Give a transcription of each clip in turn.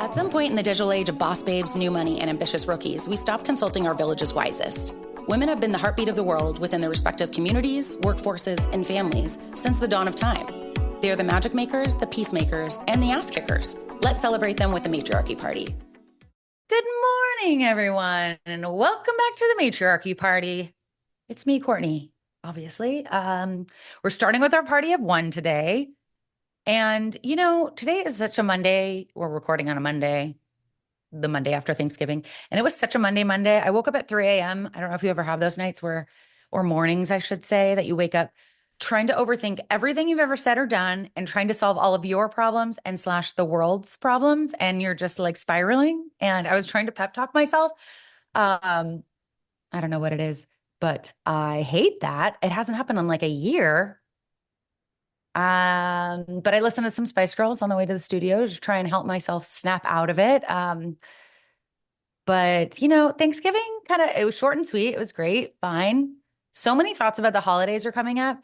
At some point in the digital age of boss babes, new money, and ambitious rookies, we stopped consulting our village's wisest. Women have been the heartbeat of the world within their respective communities, workforces, and families since the dawn of time. They are the magic makers, the peacemakers, and the ass kickers. Let's celebrate them with the Matriarchy Party. Good morning, everyone, and welcome back to the Matriarchy Party. It's me, Courtney, obviously. We're starting with our party of one today. And, you know, today is such a Monday. We're recording on a Monday, the Monday after Thanksgiving. And it was such a Monday. I woke up at 3 a.m. I don't know if you ever have those nights or mornings, I should say, that you wake up trying to overthink everything you've ever said or done and trying to solve all of your problems and / the world's problems. And you're just like spiraling. And I was trying to pep talk myself. I don't know what it is, but I hate that. It hasn't happened in like a year. But I listened to some Spice Girls on the way to the studio to try and help myself snap out of it. But you know, Thanksgiving it was short and sweet. It was great. Fine. So many thoughts about the holidays are coming up.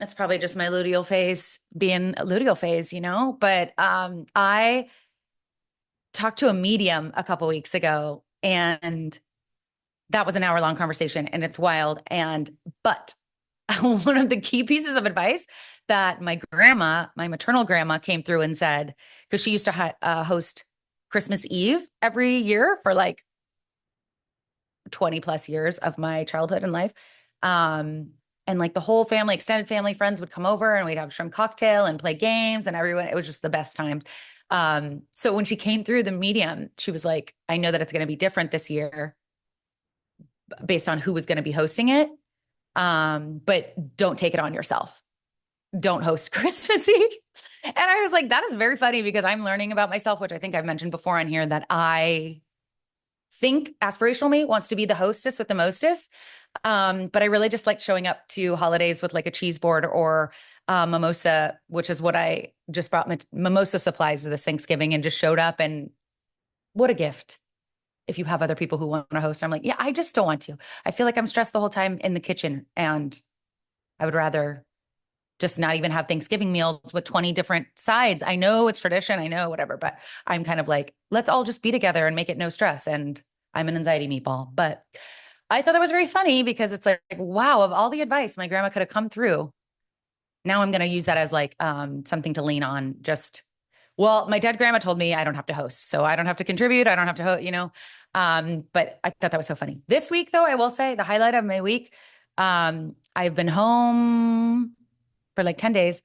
It's probably just my luteal phase being a luteal phase, you know, but, I talked to a medium a couple weeks ago and that was an hour-long conversation and it's wild. But one of the key pieces of advice that my maternal grandma came through and said, because she used to host Christmas Eve every year for like 20 plus years of my childhood and life. And like the whole family, extended family, friends would come over and we'd have shrimp cocktail and play games and everyone, it was just the best times. So when she came through the medium, she was like, I know that it's going to be different this year based on who was going to be hosting it. But don't take it on yourself. Don't host Christmas Eve. And I was like, that is very funny because I'm learning about myself, which I think I've mentioned before on here, that I think aspirational me wants to be the hostess with the mostest. But I really just like showing up to holidays with like a cheese board or mimosa, which is what I just brought mimosa supplies this Thanksgiving and just showed up, and what a gift. If you have other people who want to host, I'm like, yeah, I just don't want to. I feel like I'm stressed the whole time in the kitchen and I would rather just not even have Thanksgiving meals with 20 different sides. I know it's tradition, I know whatever, but I'm kind of like, let's all just be together and make it no stress. And I'm an anxiety meatball, but I thought that was very funny because it's like, wow, of all the advice my grandma could have come through, now I'm going to use that as like something to lean on. Well, my dead grandma told me I don't have to host, so I don't have to contribute. I don't have to host, you know. But I thought that was so funny. This week, though, I will say the highlight of my week, I've been home for like 10 days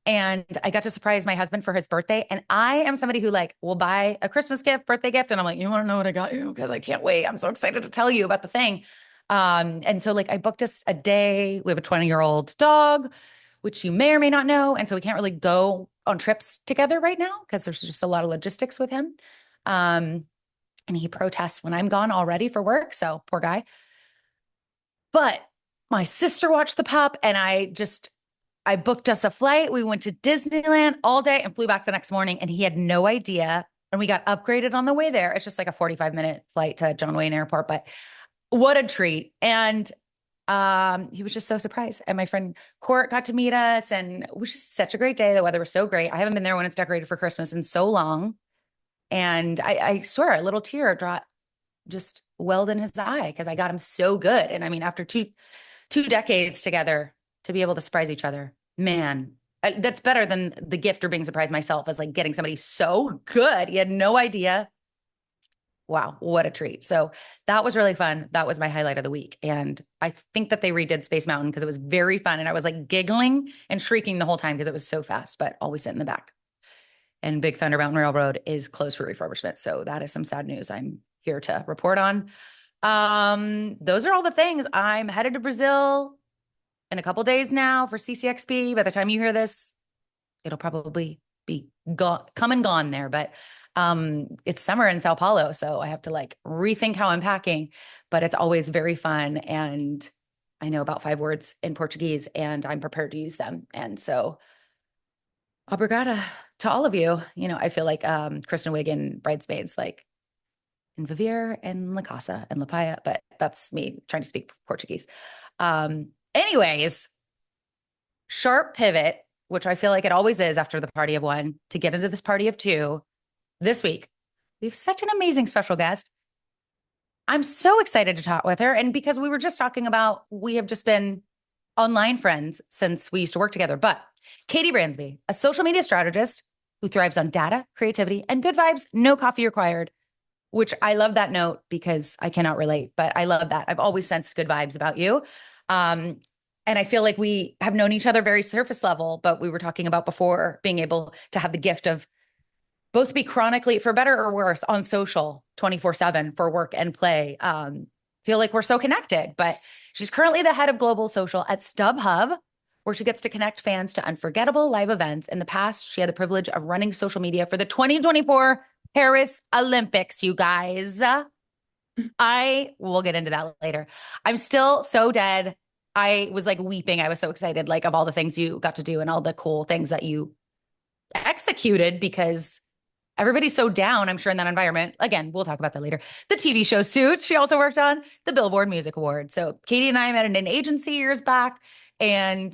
and I got to surprise my husband for his birthday. And I am somebody who like will buy a Christmas gift, birthday gift. And I'm like, you want to know what I got you? Because I can't wait. I'm so excited to tell you about the thing. And so like I booked us a day. We have a 20-year-old dog, which you may or may not know. And so we can't really go on trips together right now because there's just a lot of logistics with him. And he protests when I'm gone already for work. So poor guy. But my sister watched the pup and I booked us a flight. We went to Disneyland all day and flew back the next morning and he had no idea. And we got upgraded on the way there. It's just like a 45-minute flight to John Wayne Airport, but what a treat. And he was just so surprised. And my friend Court got to meet us and it was just such a great day. The weather was so great. I haven't been there when it's decorated for Christmas in so long. And I swear a little tear just welled in his eye because I got him so good. And I mean, after two decades together to be able to surprise each other, man, that's better than the gift or being surprised myself as like getting somebody so good. He had no idea. Wow, what a treat. So that was really fun. That was my highlight of the week. And I think that they redid Space Mountain because it was very fun. And I was like giggling and shrieking the whole time because it was so fast, but always sit in the back. And Big Thunder Mountain Railroad is closed for refurbishment. So that is some sad news I'm here to report on. Those are all the things. I'm headed to Brazil in a couple days now for CCXP. By the time you hear this, it'll probably be come and gone there. But it's summer in Sao Paulo, so I have to like rethink how I'm packing, but it's always very fun. And I know about 5 words in Portuguese and I'm prepared to use them. And so obrigada to all of you. You know, I feel like Kristen Wiig in Bridesmaids, like in Viver and La Casa and La Paella, but that's me trying to speak Portuguese. Anyways, sharp pivot, which I feel like it always is after the party of one, to get into this party of two. this week, we have such an amazing special guest. I'm so excited to talk with her. And because we were just talking about, we have just been online friends since we used to work together. But Caity Bransby, a social media strategist who thrives on data, creativity, and good vibes, no coffee required, which I love that note because I cannot relate, but I love that. I've always sensed good vibes about you. Um, and I feel like we have known each other very surface level, but we were talking about before being able to have the gift of both be chronically, for better or worse, on social 24/7 for work and play. Feel like we're so connected. But she's currently the head of global social at StubHub, where she gets to connect fans to unforgettable live events. In the past, she had the privilege of running social media for the 2024 Paris Olympics, you guys. I will get into that later. I'm still so dead. I was like weeping. I was so excited, like of all the things you got to do and all the cool things that you executed because everybody's so down, I'm sure, in that environment. Again, we'll talk about that later. The TV show Suits, she also worked on the Billboard Music Awards. So Caity and I met in an agency years back. And,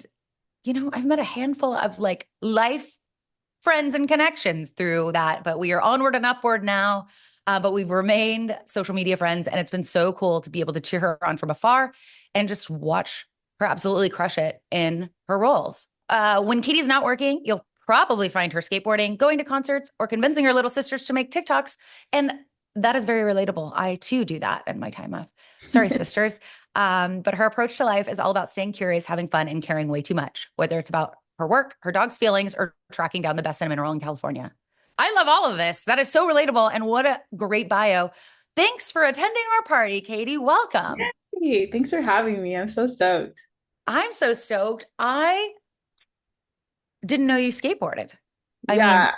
I've met a handful of like life friends and connections through that, but we are onward and upward now. But we've remained social media friends. And it's been so cool to be able to cheer her on from afar and just watch her absolutely crush it in her roles. When Caity's not working, you'll probably find her skateboarding, going to concerts, or convincing her little sisters to make TikToks. And that is very relatable. I too do that in my time off. Sorry, sisters. But her approach to life is all about staying curious, having fun, and caring way too much, whether it's about her work, her dog's feelings, or tracking down the best cinnamon roll in California. I love all of this. That is so relatable. And what a great bio. Thanks for attending our party, Caity. Welcome. Hey, thanks for having me. I'm so stoked. I'm so stoked. I didn't know you skateboarded. I Yeah, mean,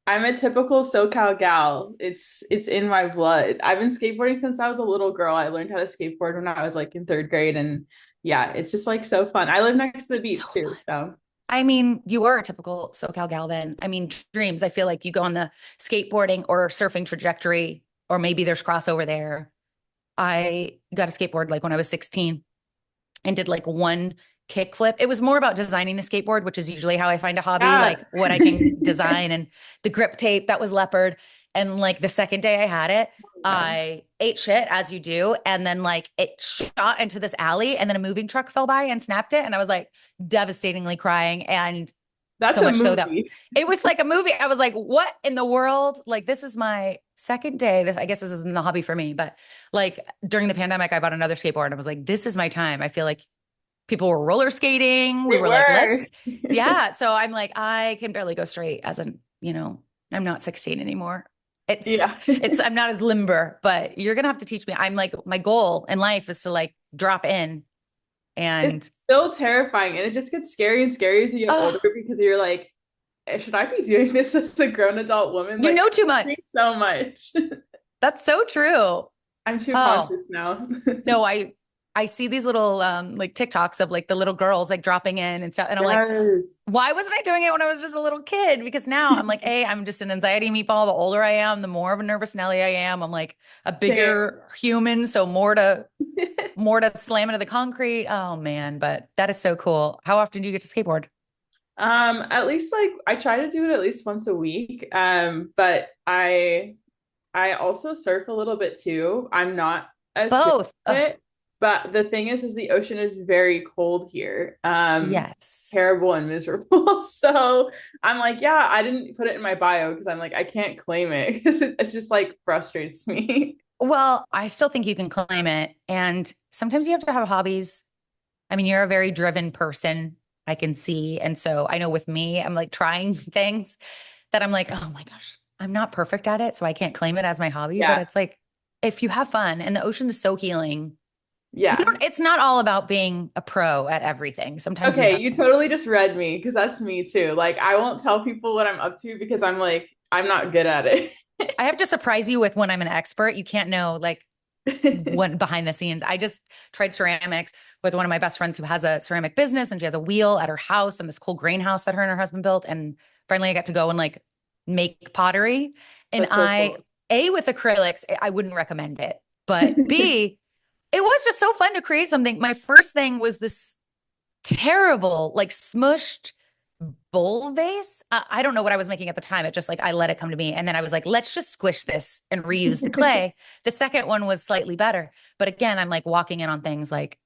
I'm a typical SoCal gal. It's in my blood. I've been skateboarding since I was a little girl. I learned how to skateboard when I was like in third grade, and yeah, it's just like so fun. I live next to the so beach too, fun. so I mean, you are a typical SoCal gal then. I mean, dreams. I feel like you go on the skateboarding or surfing trajectory, or maybe there's crossover there. I got a skateboard like when I was 16 and did like one kick flip. It was more about designing the skateboard, which is usually how I find a hobby, yeah. like what I can design and the grip tape that was leopard. And like the second day I had it, Yeah. I ate shit as you do. And then like it shot into this alley and then a moving truck fell by and snapped it. And I was like devastatingly crying. And That's so a much so that movie. it was like a movie. I was like, what in the world? Like, this is my second day. I guess this isn't the hobby for me, but like during the pandemic, I bought another skateboard and I was like, this is my time. I feel like people were roller skating. We They were like, were. yeah. So I'm like, I can barely go straight as I'm not 16 anymore. Yeah. I'm not as limber, but you're going to have to teach me. I'm like, my goal in life is to like drop in and, It's still terrifying, and it just gets scary and scary as you get older oh, because you're like, should I be doing this as a grown adult woman? you Like, know too I much. think so much. That's so true. I'm too Oh, conscious now. no, I see these little like TikToks of like the little girls like dropping in and stuff. And I'm like, Yes. why wasn't I doing it when I was just a little kid? Because now I'm like, hey, I'm just an anxiety meatball. The older I am, the more of a nervous Nelly I am. I'm like a Same. bigger human, so more to slam into the concrete. Oh man, but that is so cool. How often do you get to skateboard? At least like I try to do it at least once a week. But I also surf a little bit too. I'm not as good Both. at Oh, it, but the thing is the ocean is very cold here. yes. Terrible and miserable. So I'm like, yeah, I didn't put it in my bio because I'm like, I can't claim it because it's just like frustrates me. Well, I still think you can claim it. And sometimes you have to have hobbies. I mean, you're a very driven person, I can see. And so I know with me, I'm like trying things that I'm like, oh my gosh, I'm not perfect at it. So I can't claim it as my hobby. But Yeah. it's like, if you have fun and the ocean is so healing, Yeah. it's not all about being a pro at everything. Sometimes you Okay, have, you totally just read me because that's me too. Like I won't tell people what I'm up to because I'm like, I'm not good at it. I have to surprise you with when I'm an expert. You can't know like what behind the scenes. I just tried ceramics with one of my best friends who has a ceramic business and she has a wheel at her house and this cool grain house that her and her husband built. And finally I got to go and like make pottery. And That's so cool. with acrylics, I wouldn't recommend it. But B, it was just so fun to create something. My first thing was this terrible, like smushed bowl vase. I don't know what I was making at the time. It just like I let it come to me. And then I was like, let's just squish this and reuse the clay. The second one was slightly better. But again, I'm like walking in on things like,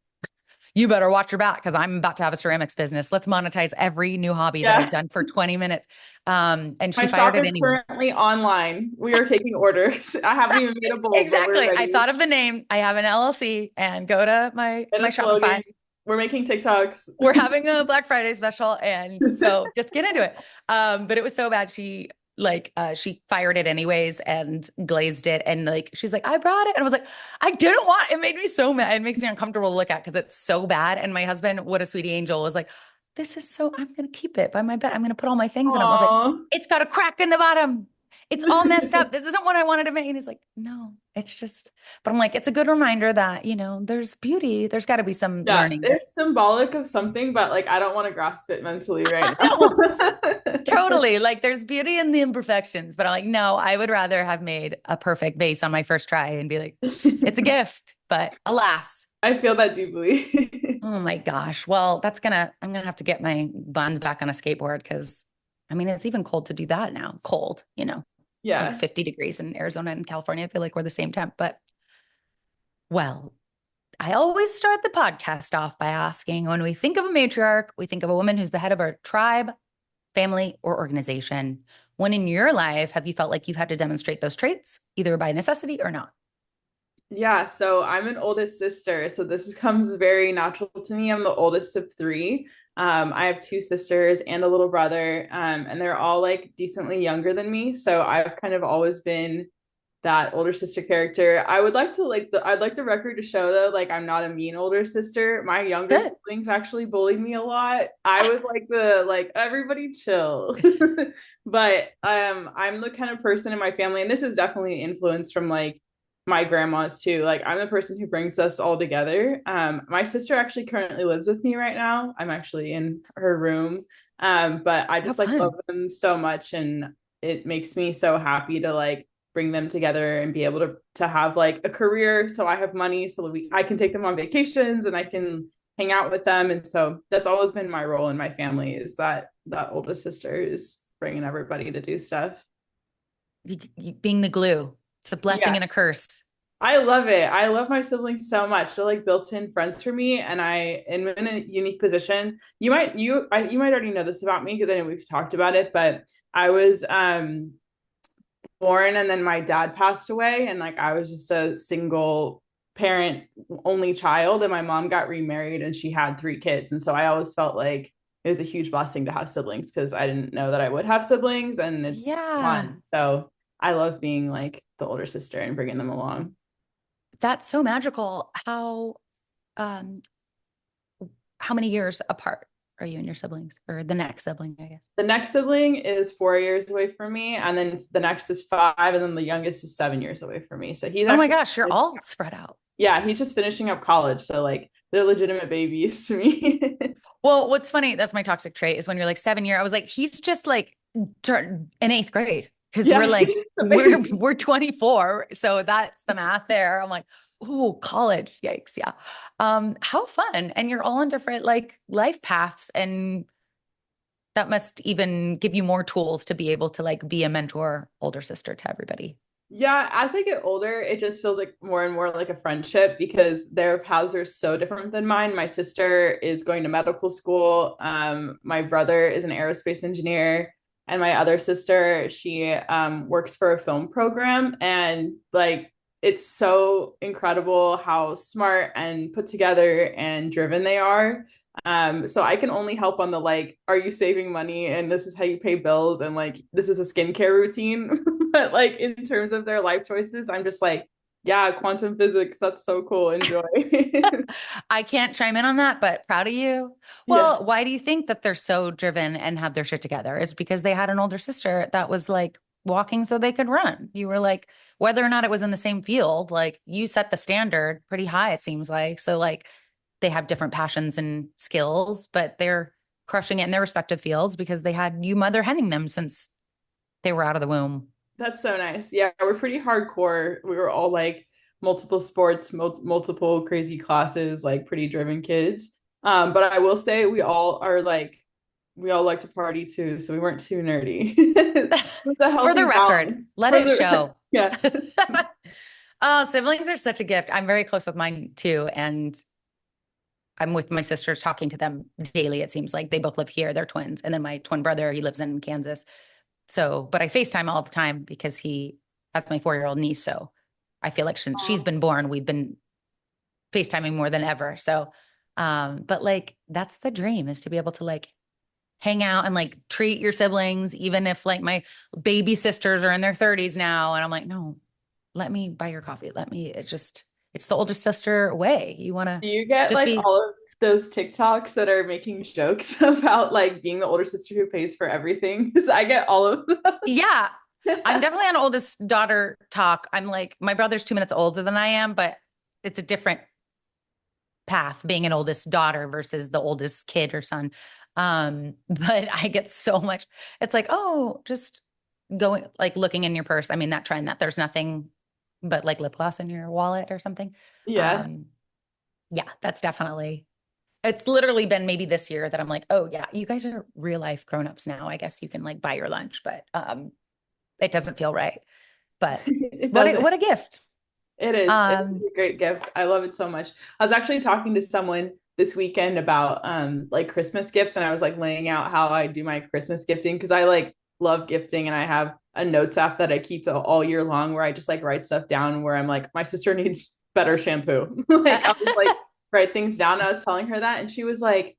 you better watch your back because I'm about to have a ceramics business. Let's monetize every new hobby that I've Yeah. done for 20 minutes. And she My fired shop it is anyway. currently online. We are taking orders. I haven't even made a bowl, but we're Exactly. I ready. thought of the name. I have an LLC and go to my And a Shopify. slogan. We're making TikToks. We're having a Black Friday special. And so just get into it. But it was so bad. She fired it anyways and glazed it. And like, she's like, I brought it. And I was like, I didn't want, it made me so mad. It makes me uncomfortable to look at because it's so bad. And my husband, what a sweetie angel, was like, this is so, I'm going to keep it by my bed. I'm going to put all my things in it. I was like, Aw. it's got a crack in the bottom. It's all messed up. This isn't what I wanted to make. And he's like, no, it's just, but I'm like, it's a good reminder that, there's beauty. There's got to be some Yeah, learning there. it's symbolic of something, but like I don't want to grasp it mentally right I don't. now. Totally. Like there's beauty in the imperfections, but I'm like, no, I would rather have made a perfect vase on my first try and be like, it's a gift. But alas, I feel that deeply. oh my gosh. Well, I'm gonna have to get my buns back on a skateboard because I mean, it's even cold to do that now. Cold, like Yeah. 50 degrees in Arizona and California. I feel like we're the same temp, but well, I always start the podcast off by asking when we think of a matriarch, we think of a woman who's the head of our tribe, family, or organization. When in your life have you felt like you've had to demonstrate those traits, either by necessity or not? Yeah, so I'm an oldest sister, so this comes very natural to me. I'm the oldest of three. I have two sisters and a little brother, and they're all like decently younger than me. So I've kind of always been that older sister character. I would like to I'd like the record to show though, like I'm not a mean older sister. My younger Good. siblings actually bullied me a lot. I was like the like everybody chill. But I'm the kind of person in my family, and this is definitely influenced from like my grandma's too. Like I'm the person who brings us all together. My sister actually currently lives with me right now. I'm actually in her room. But I How just like love fun. them so much, and it makes me so happy to like bring them together and be able to have like a career, so I have money so that I can take them on vacations and I can hang out with them. And so that's always been my role in my family, is that oldest sister is bringing everybody to do stuff. Being the glue. It's a blessing Yeah, and a curse. I love it. I love my siblings so much. They're like built-in friends for me, and I am in a unique position. You might already know this about me because I know we've talked about it, but I was born and then my dad passed away, and like I was just a single parent, only child, and my mom got remarried and she had three kids. And so I always felt like it was a huge blessing to have siblings because I didn't know that I would have siblings, and it's Yeah. fun. So I love being like the older sister and bringing them along. That's so magical. Um, how many years apart are you and your siblings or the next sibling, I guess? The next sibling is 4 years away from me, and then the next is 5, and then the youngest is 7 years away from me. So he's Oh my actually, gosh, you're all spread out. yeah, he's just finishing up college. So like they're legitimate babies to me. Well, what's funny, that's my toxic trait is when you're like 7 year, I was like, he's just like in eighth grade. Cause we're Yeah, like, he's a we're baby. we're 24. So that's the math there. I'm like, ooh, college. Yikes. Yeah. How fun. And you're all on different like life paths. And that must even give you more tools to be able to like be a mentor, older sister to everybody. Yeah, as I get older, it just feels like more and more like a friendship because their paths are so different than mine. My sister is going to medical school. My brother is an aerospace engineer, and my other sister, she works for a film program. And like, it's so incredible how smart and put together and driven they are. So I can only help on the like, are you saving money? And this is how you pay bills, and like this is a skincare routine. But like in terms of their life choices, I'm just like, yeah, quantum physics, that's so cool. Enjoy. I can't chime in on that, but proud of you. Yeah. Well, why do you think that they're so driven and have their shit together? It's because they had an older sister that was like walking so they could run. You were like, whether or not it was in the same field, like you set the standard pretty high, it seems like. So, like, they have different passions and skills, but they're crushing it in their respective fields because they had you mother henning them since they were out of the womb. That's so nice. Yeah, we're pretty hardcore. We were all like multiple sports, multiple crazy classes, like pretty driven kids. But I will say we all are like we all like to party too, so we weren't too nerdy. It was a For the healthy record, balance let for it the show. yeah. Oh, siblings are such a gift. I'm very close with mine too. And I'm with my sisters talking to them daily. It seems like they both live here. They're twins. And then my twin brother, he lives in Kansas. So, but I FaceTime all the time because he has my 4-year-old niece. So I feel like since she's been born, we've been FaceTiming more than ever. So, but like that's the dream is to be able to like hang out and like treat your siblings, even if like my baby sisters are in their 30s now. And I'm like, no, let me buy your coffee. Let me, it's the oldest sister way. You want to Do you get just like be, all of those TikToks that are making jokes about like being the older sister who pays for everything? Because I get all of yeah, them. I'm definitely on oldest daughter talk. I'm like, my brother's 2 minutes older than I am, but it's a different path being an oldest daughter versus the oldest kid or son. But I get so much, it's like, oh, just going like looking in your purse. I mean, that trend that there's nothing but like lip gloss in your wallet or something. Yeah. Um, yeah, that's definitely it's literally been maybe this year that I'm like, oh yeah, you guys are real life grown-ups now. I guess you can like buy your lunch, but it doesn't feel right. But It doesn't. what a gift. It is. It is Um, a great gift. I love it so much. I was actually talking to someone this weekend about like Christmas gifts, and I was like laying out how I do my Christmas gifting because I like love gifting, and I have a notes app that I keep all year long where I just like write stuff down where I'm like, my sister needs better shampoo. Like I'll just like write things down. I was telling her that, and she was like,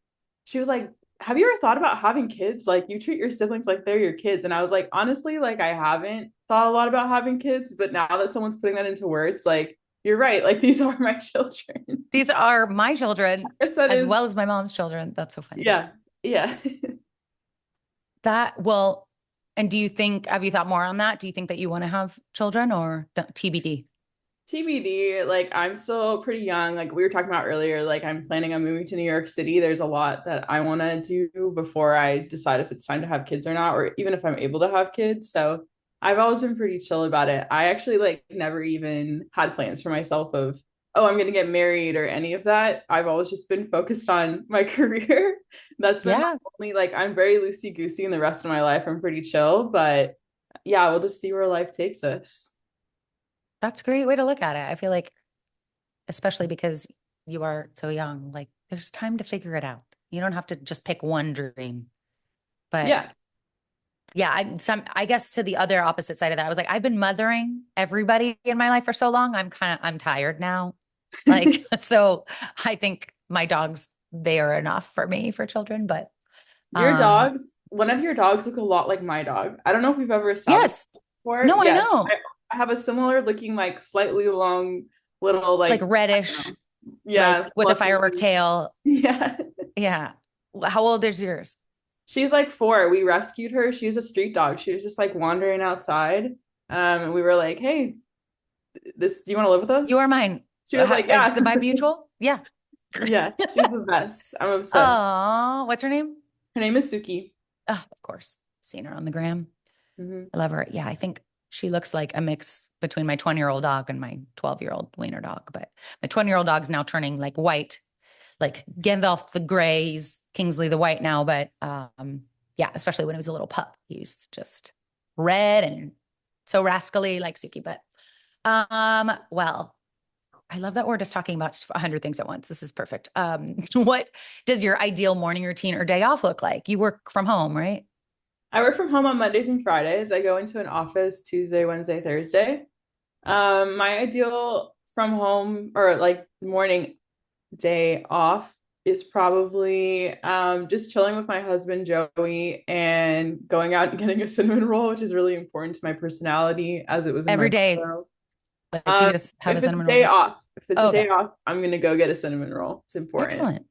have you ever thought about having kids? Like you treat your siblings like they're your kids. And I was like, honestly, like I haven't thought a lot about having kids, but now that someone's putting that into words, like you're right. Like these are my children. these are my children I guess that as is, well as my mom's children. That's so funny. yeah, yeah. That well, and do you think, have you thought more on that? Do you think that you want to have children or TBD? TBD, like I'm still pretty young. Like we were talking about earlier, like I'm planning on moving to New York City. There's a lot that I want to do before I decide if it's time to have kids or not, or even if I'm able to have kids. So I've always been pretty chill about it. I actually like never even had plans for myself of, oh, I'm gonna get married or any of that. I've always just been focused on my career. That's been my Yeah, only like I'm very loosey goosey in the rest of my life. I'm pretty chill, but yeah, we'll just see where life takes us. that's a great way to look at it. I feel like, especially because you are so young, like there's time to figure it out. You don't have to just pick one dream. But Yeah. yeah, I guess to the other opposite side of that, I was like, I've been mothering everybody in my life for so long. I'm tired now. Like, so I think my dogs, they are enough for me for children. But Your um, dogs, one of your dogs look a lot like my dog. I don't know if we've ever established yes, before. no, I Yes, know. I have a similar looking, like slightly long little, Like like, I don't reddish, know. Yeah, like with a firework fluffy. tail. Yeah. Yeah. How old is yours? She's like 4. We rescued her. She was a street dog. She was just like wandering outside. And we were like, hey, do you want to live with You us? are mine. She was like, Is yeah. the vibe mutual? Yeah. Yeah, she's the best. I'm obsessed. Oh, what's her name? Her name is Suki. Oh, of course. Seen her on the gram. Hmm. I love her. Yeah, I think she looks like a mix between my 20-year-old dog and my 12-year-old wiener dog. But my 20-year-old dog's now turning like white, like Gandalf the gray. He's Kingsley the white now. But yeah, especially when he was a little pup, he was just red and so rascally like Suki. But well, I love that we're just talking about 100 things at once. This is perfect. What does your ideal morning routine or day off look like? You work from home, right? I work from home on Mondays and Fridays. I go into an office Tuesday, Wednesday, Thursday. My ideal from home or like morning day off is probably just chilling with my husband Joey and going out and getting a cinnamon roll, which is really important to my personality as it was in my Every day, bio. like, do you just have a If it's a cinnamon day roll? off, if it's a Oh, okay. day off, I'm gonna go get a cinnamon roll. It's important. Excellent.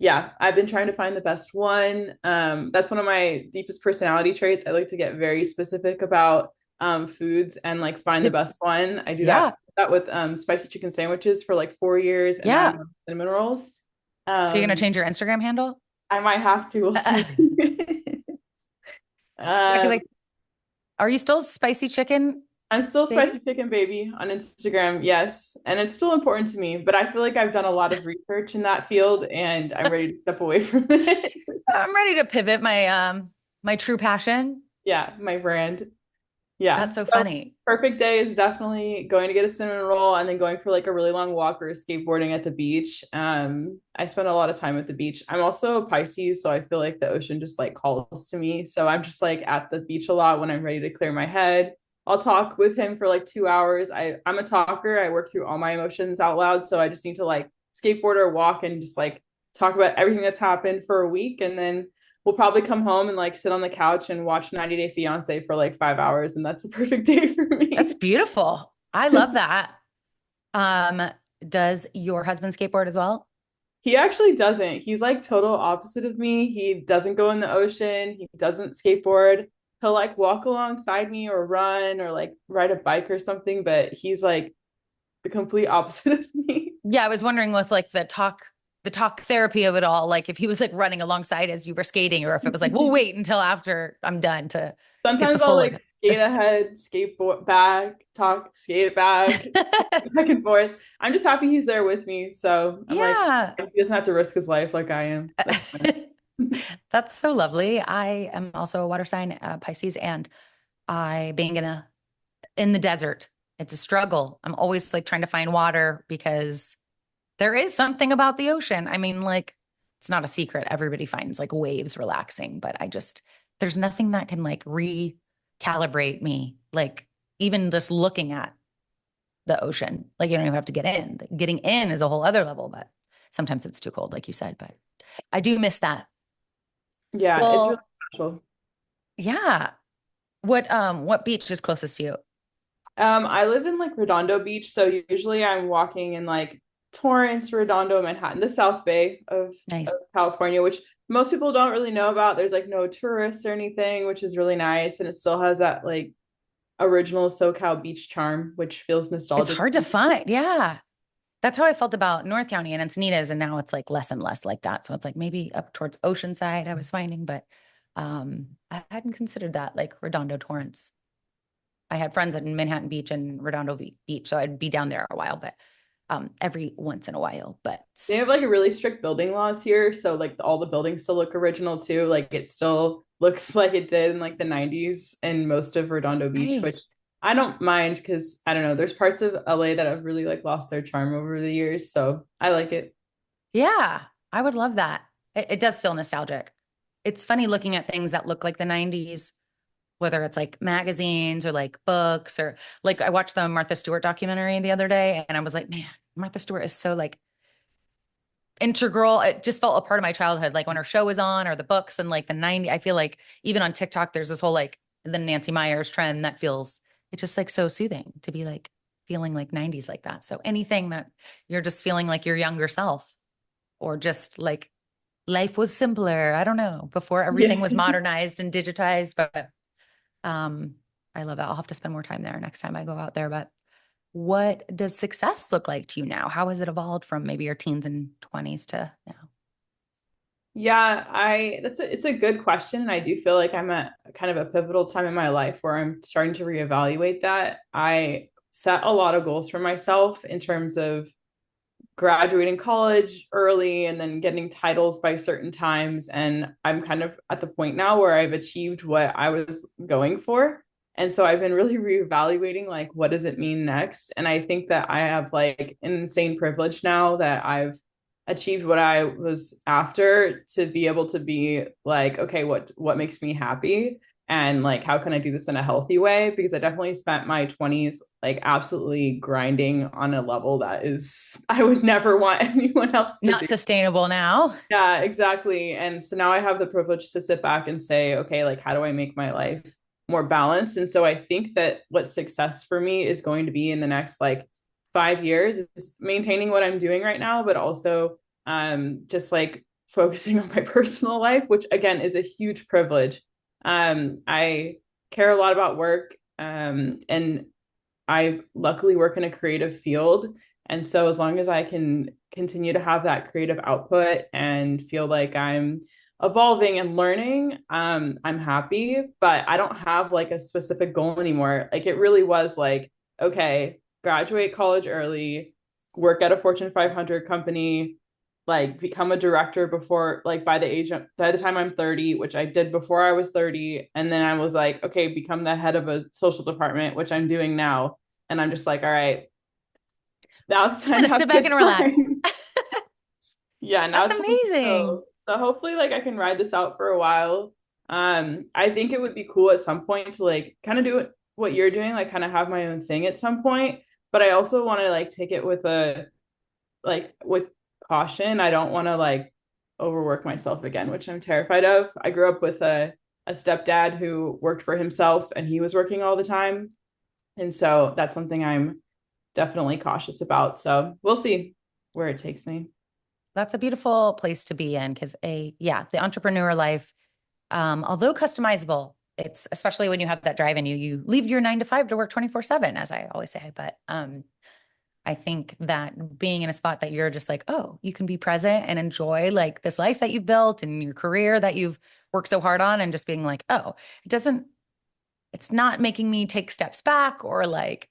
Yeah, I've been trying to find the best one. That's one of my deepest personality traits. I like to get very specific about foods and like find the best one. I do Yeah. that with spicy chicken sandwiches for like 4 years, and now I'm Yeah. doing cinnamon rolls. So you're gonna Um, change your Instagram handle? I might have to. We'll see. Yeah, because um, are you still spicy chicken, I'm still spicy baby? chicken baby on Instagram, yes, and it's still important to me. But I feel like I've done a lot of research in that field, and I'm ready to step away from it. I'm ready to pivot my true passion. Yeah, my brand. Yeah. That's so So funny. perfect day is definitely going to get a cinnamon roll and then going for like a really long walk or skateboarding at the beach. I spend a lot of time at the beach. I'm also a Pisces, so I feel like the ocean just like calls to me. So I'm just like at the beach a lot when I'm ready to clear my head. I'll talk with him for like 2 hours. I'm a talker. I work through all my emotions out loud. So I just need to like skateboard or walk and just like talk about everything that's happened for a week. And then we'll probably come home and like sit on the couch and watch 90 Day Fiance for like 5 hours. And that's a perfect day for That's me. beautiful. I love that. Um, does your husband skateboard as well? He actually doesn't. He's like total opposite of me. He doesn't go in the ocean. He doesn't skateboard. He'll like walk alongside me or run or like ride a bike or something, but he's like the complete opposite of me. Yeah, I was wondering with like the talk therapy of it all, like if he was like running alongside as you were skating, or if it was like, we'll wait until after I'm done to get the Sometimes I'll full of like it. skate ahead, skateboard back, talk, skate back, back and forth. I'm just happy he's there with me. So I'm like, Yeah. he doesn't have to risk his life like I am. That's fine. That's so lovely. I am also a water sign, Pisces, and I being in the desert, it's a struggle. I'm always like trying to find water because there is something about the ocean. I mean, like it's not a secret. Everybody finds like waves relaxing, but there's nothing that can like recalibrate me. Like even just looking at the ocean, like you don't even have to get in. Getting in is a whole other level, but sometimes it's too cold, like you said. But I do miss that. Yeah, it's really Well, special. yeah. What beach is closest to you? I live in like Redondo Beach, so usually I'm walking in like Torrance, Redondo, Manhattan, the South Bay of Nice. California, which most people don't really know about. There's like no tourists or anything, which is really nice, and it still has that like original SoCal beach charm, which feels It's nostalgic. hard to find. Yeah. That's how I felt about North County and Encinitas, and now it's like less and less like that. So it's like maybe up towards Oceanside I was finding, but I hadn't considered that like Redondo Torrance. I had friends in Manhattan Beach and Redondo Beach, so I'd be down there a while, but every once in a while. But They have like a really strict building laws here, so like all the buildings still look original too. Like it still looks like it did in like the 90s in most of Redondo Beach, which nice. I don't mind because I don't know, there's parts of LA that have really like lost their charm over the years, so I like it. Yeah, I would love that. It does feel nostalgic. It's funny looking at things that look like the 90s, whether it's like magazines or like books or like I watched the Martha Stewart documentary the other day and I was like, man, Martha Stewart is so like integral. It just felt a part of my childhood. Like when her show was on or the books and like the 90s, I feel like even on TikTok, there's this whole like the Nancy Myers trend that feels it's just like so soothing to be like feeling like 90s like that. So anything that you're just feeling like your younger self or just like life was simpler. I don't know, before Yeah. everything was modernized and digitized, but um I love that. I'll have to spend more time there next time I go out there, but what does success look like to you now? How has it evolved from maybe your teens and 20s to now? Yeah, I that's it's a good question. And I do feel like I'm at kind of a pivotal time in my life where I'm starting to reevaluate that. I set a lot of goals for myself in terms of graduating college early and then getting titles by certain times. And I'm kind of at the point now where I've achieved what I was going for. And so I've been really reevaluating like what does it mean next? And I think that I have like an insane privilege now that I've achieved what I was after to be able to be like, okay, what makes me happy? And like how can I do this in a healthy way? Because I definitely spent my 20s like absolutely grinding on a level that is I would never want anyone else to Not do. sustainable now. Yeah, exactly. And so now I have the privilege to sit back and say, okay, like how do I make my life more balanced? And so I think that what success for me is going to be in the next like 5 years is maintaining what I'm doing right now, but also just like focusing on my personal life, which again is a huge privilege. I care a lot about work. And I luckily work in a creative field. And so as long as I can continue to have that creative output and feel like I'm evolving and learning, I'm happy. But I don't have like a specific goal anymore. Like it really was like, okay, graduate college early, work at a Fortune 500 company, like become a director before like by the time I'm 30, which I did before I was 30. And then I was like, okay, become the head of a social department, which I'm doing now. And I'm just like, all right, now it's I'm time to gonna have sit a back good and relax. time. Yeah, now That's it's time to amazing. go. So hopefully like I can ride this out for a while. I think it would be cool at some point to like kind of do what you're doing, like kind of have my own thing at some point. But I also want to like take it with a like with caution. I don't want to like overwork myself again, which I'm terrified of. I grew up with a stepdad who worked for himself and he was working all the time. And so that's something I'm definitely cautious about. So we'll see where it takes me. That's a beautiful place to be in because yeah, the entrepreneur life, although customizable, it's especially when you have that drive in you, you leave your 9 to 5 to work 24/7, as I always say. But I think that being in a spot that you're just like, oh, you can be present and enjoy like this life that you've built and your career that you've worked so hard on, and just being like, oh, it doesn't, it's not making me take steps back or like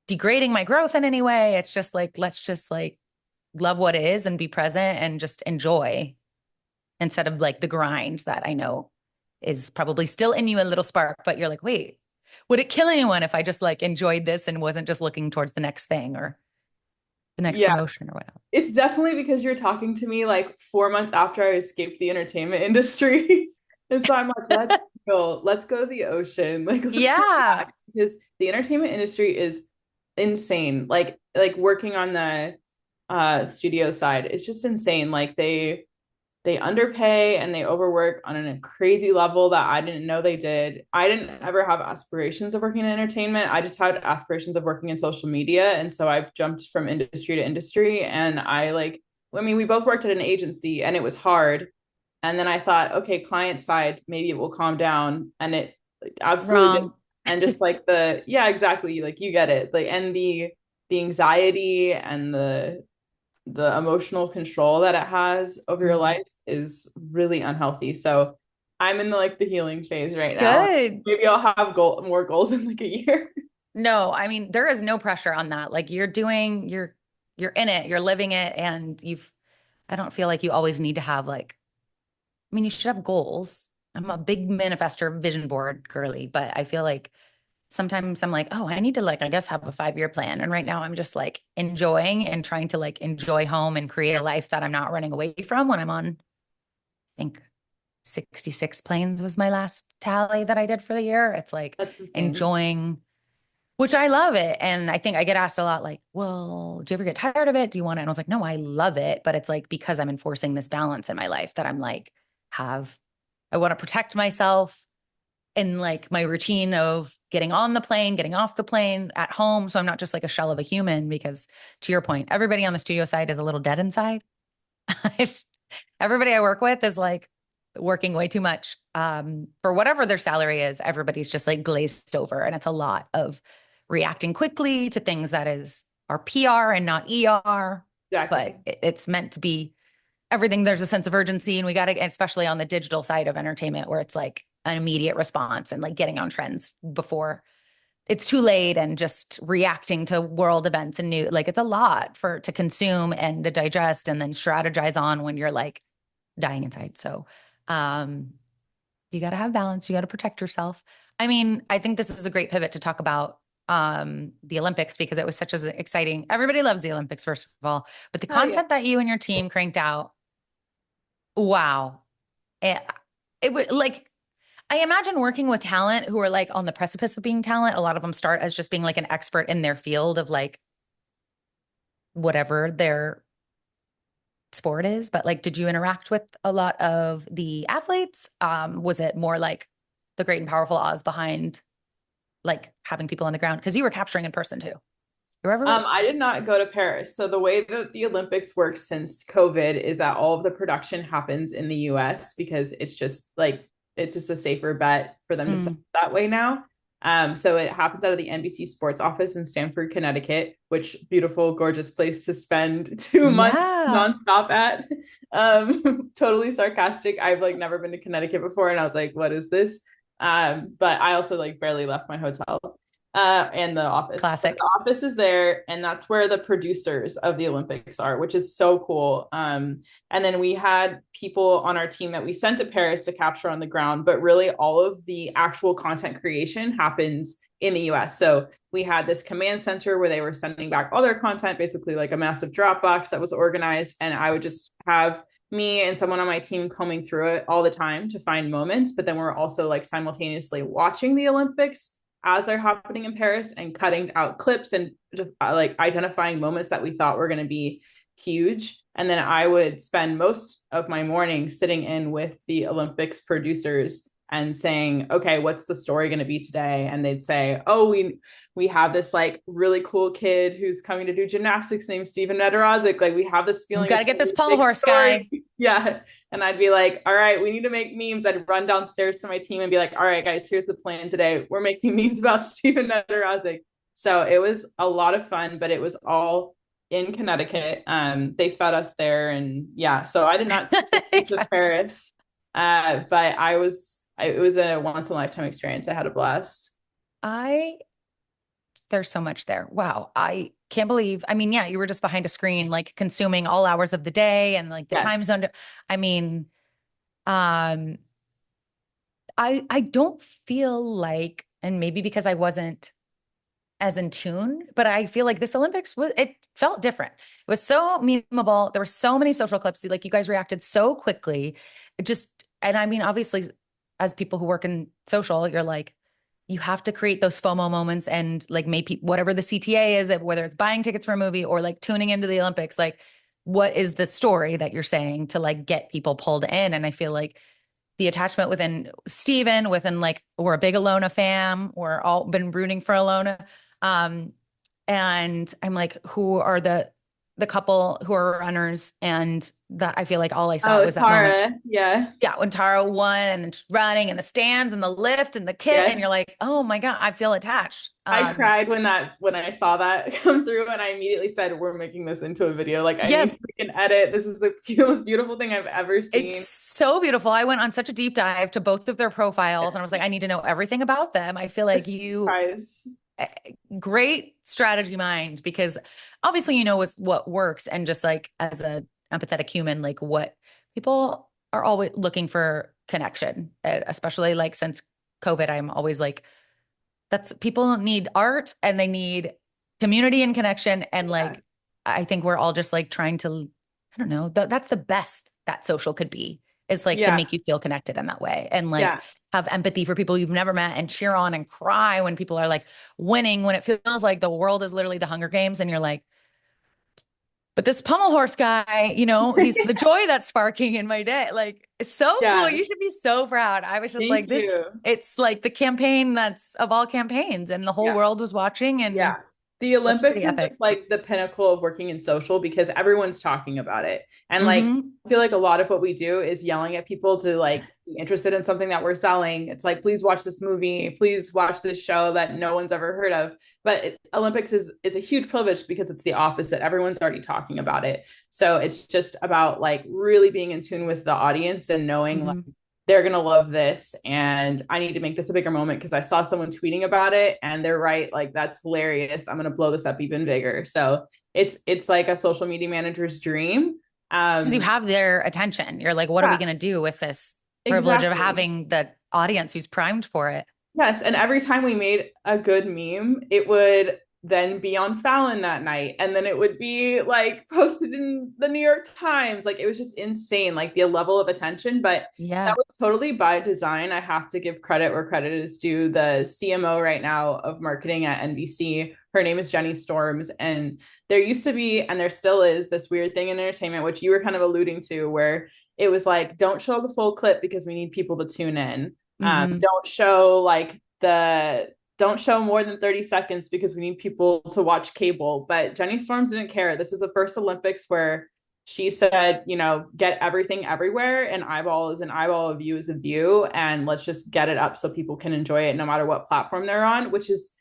degrading my growth in any way. It's just like, let's just like love what is and be present and just enjoy instead of like the grind that I know is probably still in you a little spark, but you're like, wait, would it kill anyone if I just like enjoyed this and wasn't just looking towards the next thing or the next Yeah, promotion or whatever? it's definitely because you're talking to me like 4 months after I escaped the entertainment industry. And so I'm like, let's go to the ocean. Like, let's Yeah. relax because the entertainment industry is insane. Like working on the studio side, it's just insane. Like they underpay and they overwork on a crazy level that I didn't know they did. I didn't ever have aspirations of working in entertainment. I just had aspirations of working in social media. And so I've jumped from industry to industry. And I mean, we both worked at an agency and it was hard. And then I thought, okay, client side, maybe it will calm down. And it absolutely did. Wrong. And just like yeah, exactly. Like you get it. Like, and the anxiety and the emotional control that it has over your Mm. life is really unhealthy. So I'm in the healing phase right now. Good. Maybe I'll have more goals in like a year. No, I mean, there is no pressure on that. Like you're in it, you're living it, and I don't feel like you always need to have like, I mean, you should have goals. I'm a big manifester vision board girly, but I feel like sometimes I'm like, oh, I need to like, I guess have a 5 year plan. And right now I'm just like enjoying and trying to like enjoy home and create a life that I'm not running away from when I'm on, I think 66 planes was my last tally that I did for the year. It's like That's insane. enjoying, which I love it. And I think I get asked a lot like, well, do you ever get tired of it? Do you want it? And I was like, no, I love it. But it's like because I'm enforcing this balance in my life that I'm like, I want to protect myself in like my routine of getting on the plane, getting off the plane at home. So I'm not just like a shell of a human because to your point, everybody on the studio side is a little dead inside. Everybody I work with is like working way too much for whatever their salary is. Everybody's just like glazed over. And it's a lot of reacting quickly to things that is our PR and not ER. But Exactly. it's meant to be everything. There's a sense of urgency. And we got to, especially on the digital side of entertainment, where it's like an immediate response and like getting on trends before it's too late and just reacting to world events and new, like it's a lot for to consume and to digest and then strategize on when you're like dying inside. So, um, you got to have balance. You got to protect yourself. I mean, I think this is a great pivot to talk about the Olympics because it was such an exciting. Everybody loves the Olympics, first of all, but the Hell yeah. content that you and your team cranked out, wow. It would like I imagine working with talent who are like on the precipice of being talent. A lot of them start as just being like an expert in their field of like whatever their sport is. But like, did you interact with a lot of the athletes? Was it more like the great and powerful Oz behind like having people on the ground? Because you were capturing in person too. You were everywhere? I did not go to Paris. So the way that the Olympics works since COVID is that all of the production happens in the US because it's just a safer bet for them to set Mm. it that way now. So it happens out of the NBC Sports office in Stamford, Connecticut, which beautiful, gorgeous place to spend 2 months Yeah. nonstop at. Totally sarcastic. I've like never been to Connecticut before, and I was like, what is this? But I also like barely left my hotel. And the office. So the Classic. office is there, and that's where the producers of the Olympics are, which is so cool. And then we had people on our team that we sent to Paris to capture on the ground, but really all of the actual content creation happens in the US. So we had this command center where they were sending back all their content, basically like a massive Dropbox that was organized. And I would just have me and someone on my team combing through it all the time to find moments. But then we're also like simultaneously watching the Olympics as they're happening in Paris and cutting out clips and like identifying moments that we thought were going to be huge. And then I would spend most of my morning sitting in with the Olympics producers and saying, okay, what's the story going to be today? And they'd say, oh, we have this like really cool kid who's coming to do gymnastics named Steven Nedorozic. Like we have this You feeling got it's to get this a pommel big horse story. guy. Yeah. And I'd be like, all right, we need to make memes. I'd run downstairs to my team and be like, all right, guys, here's the plan today. We're making memes about Steven Nedorozic. So it was a lot of fun, but it was all in Connecticut. They fed us there, and yeah, so I did not see the streets of Paris, but it was a once in a lifetime experience. I had a blast. I There's so much there. Wow. I can't believe. I mean, yeah, you were just behind a screen, like consuming all hours of the day and like the time Yes. zone. I mean, um, I don't feel like, and maybe because I wasn't as in tune, but I feel like this Olympics was, it felt different. It was so memeable. There were so many social clips. Like you guys reacted so quickly. It just, and I mean, obviously, as people who work in social, you're like, you have to create those FOMO moments and like maybe whatever the CTA is, whether it's buying tickets for a movie or like tuning into the Olympics, like what is the story that you're saying to like get people pulled in? And I feel like the attachment within Steven, within like, we're a big Alona fam. We're all been rooting for Alona. Um, and I'm like, who are the couple who are runners? And that I feel like all I saw Oh, was that moment. Tara. Yeah. Yeah, when Tara won and then running and the stands and the lift and the kit, and Yeah. you're like, oh my God, I feel attached. I cried when I saw that come through, and I immediately said, "We're making this into a video. Like, I need Yes, to make an edit. This is the most beautiful thing I've ever it's seen." so beautiful. I went on such a deep dive to both of their profiles and I was like, I need to know everything about them. I feel like It's you surprise. eh, great strategy mind because obviously you know what works and just like as a empathetic human, like what people are always looking for connection, especially like since COVID, I'm always like, that's people need art and they need community and connection. And Yeah. like, I think we're all just like trying to, I don't know, that's the best that social could be is like to Yeah. make you feel connected in that way and like Yeah. have empathy for people you've never met and cheer on and cry when people are like winning, when it feels like the world is literally the Hunger Games and you're like, but this pommel horse guy, he's the joy that's sparking in my day. Like, it's so cool. Yeah. You should be so proud. I was just Thank like, you. it's like the campaign that's of all campaigns, and the whole Yeah. world was watching, Yeah. and The that's Olympics pretty is epic. just like the pinnacle of working in social because everyone's talking about it. And like Hmm. I feel like a lot of what we do is yelling at people to like be interested in something that we're selling. It's like, please watch this movie, please watch this show that no one's ever heard of. But Olympics is a huge privilege because it's the opposite. Everyone's already talking about it. So it's just about like really being in tune with the audience and knowing like Hmm. they're going to love this and I need to make this a bigger moment because I saw someone tweeting about it and they're right, like that's hilarious, I'm going to blow this up even bigger. So it's like a social media manager's dream. Because you um have their attention. You're like, what are we yeah, going to do with this privilege of exactly. having the audience who's primed for it? Yes, and every time we made a good meme, it would then be on Fallon that night, and then it would be like posted in the New York Times. Like it was just insane, like the level of attention. But that Yeah. was totally by design. I have to give credit where credit is due. The CMO right now of marketing at NBC, her name is Jenny Storms, and there used to be, and there still is, this weird thing in entertainment, which you were kind of alluding to, where it was like, don't show the full clip because we need people to tune in. Hmm. Don't show like don't show more than 30 seconds because we need people to watch cable. But Jenny Storms didn't care. This is the first Olympics where she said, get everything everywhere. An eyeball is an eyeball, a view is a view. And let's just get it up so people can enjoy it no matter what platform they're on, which is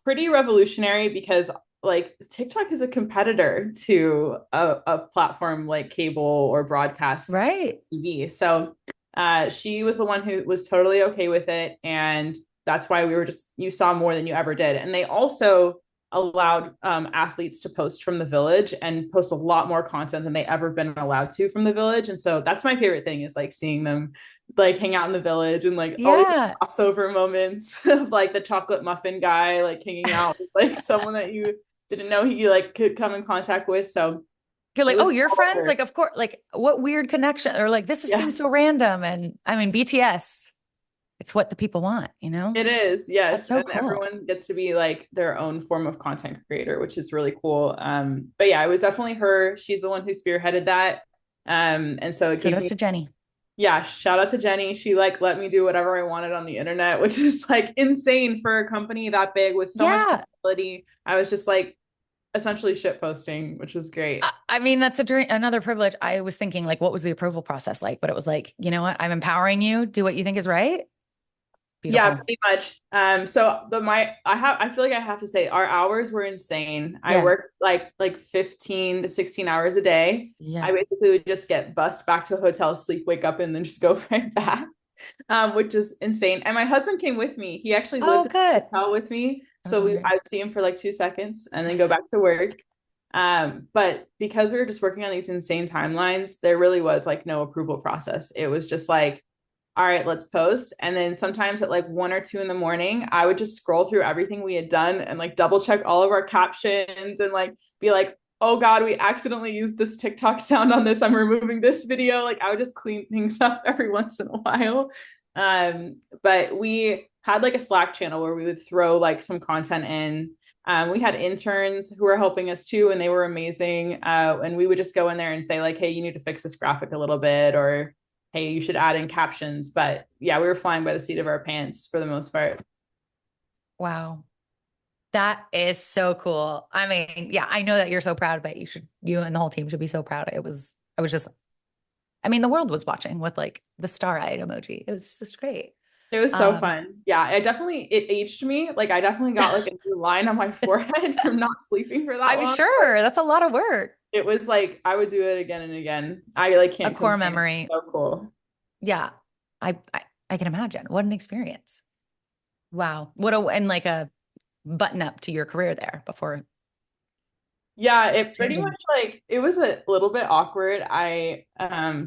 pretty revolutionary because like TikTok is a competitor to a platform like cable or broadcast Right. TV. So she was the one who was totally okay with it. And that's why we were just, you saw more than you ever did. And they also allowed athletes to post from the village and post a lot more content than they ever been allowed to from the village. And so that's my favorite thing, is like seeing them like hang out in the village, and like always Yeah. crossover moments of like the chocolate muffin guy like hanging out with like someone that you didn't know he like could come in contact with. So You're it like, oh, was you're all friends? over. Like, of course, like what weird connection? Or like, this Yeah, seems so random. And I mean, BTS, it's what the people want, you know? it is. That's Yes. so And cool. everyone gets to be like their own form of content creator, which is really cool. But yeah, it was definitely her. She's the one who spearheaded that. And so it gave Kudos me, to Jenny. yeah, shout out to Jenny. She like let me do whatever I wanted on the internet, which is like insane for a company that big with so much Yeah. visibility. I was just like essentially shit posting, which was great. I mean, that's a dream, another privilege. I was thinking, like, what was the approval process like? But it was like, you know what? I'm empowering you. Do what you think is right. Yeah, Beautiful. pretty much. So the my I feel like I have to say our hours were insane. I Yeah. worked like 15 to 16 hours a day. I Yeah. basically would just get bussed back to a hotel, sleep, wake up, and then just go right back, which is insane. And my husband came with me. He actually lived Oh, in the good. hotel with me. I was So I wondering. would see him for like 2 seconds and then go back to work. But because we were just working on these insane timelines, there really was like no approval process. It was just like, all right, let's post. And then sometimes at like 1 or 2 in the morning, I would just scroll through everything we had done and like double check all of our captions and like be like, oh God, we accidentally used this TikTok sound on this. I'm removing this video. Like I would just clean things up every once in a while. But we had like a Slack channel where we would throw like some content in. We had interns who were helping us too, and they were amazing. And we would just go in there and say like, hey, you need to fix this graphic a little bit, or hey, you should add in captions. But yeah, we were flying by the seat of our pants for the most part. Wow. That is so cool. I mean, yeah, I know that you're so proud, but you and the whole team should be so proud. I was just, I mean, the world was watching with like the star-eyed emoji. It was just great. It was so Um, fun. Yeah, it aged me. Like I definitely got like a new line on my forehead from not sleeping for that I'm long. sure that's a lot of work. It was like I would do it again and again. I like A can't core complain. It's memory. so cool. Yeah. I can imagine. What an experience. Wow. And like a button up to your career there before Yeah, it pretty changing. much like it was a little bit awkward. I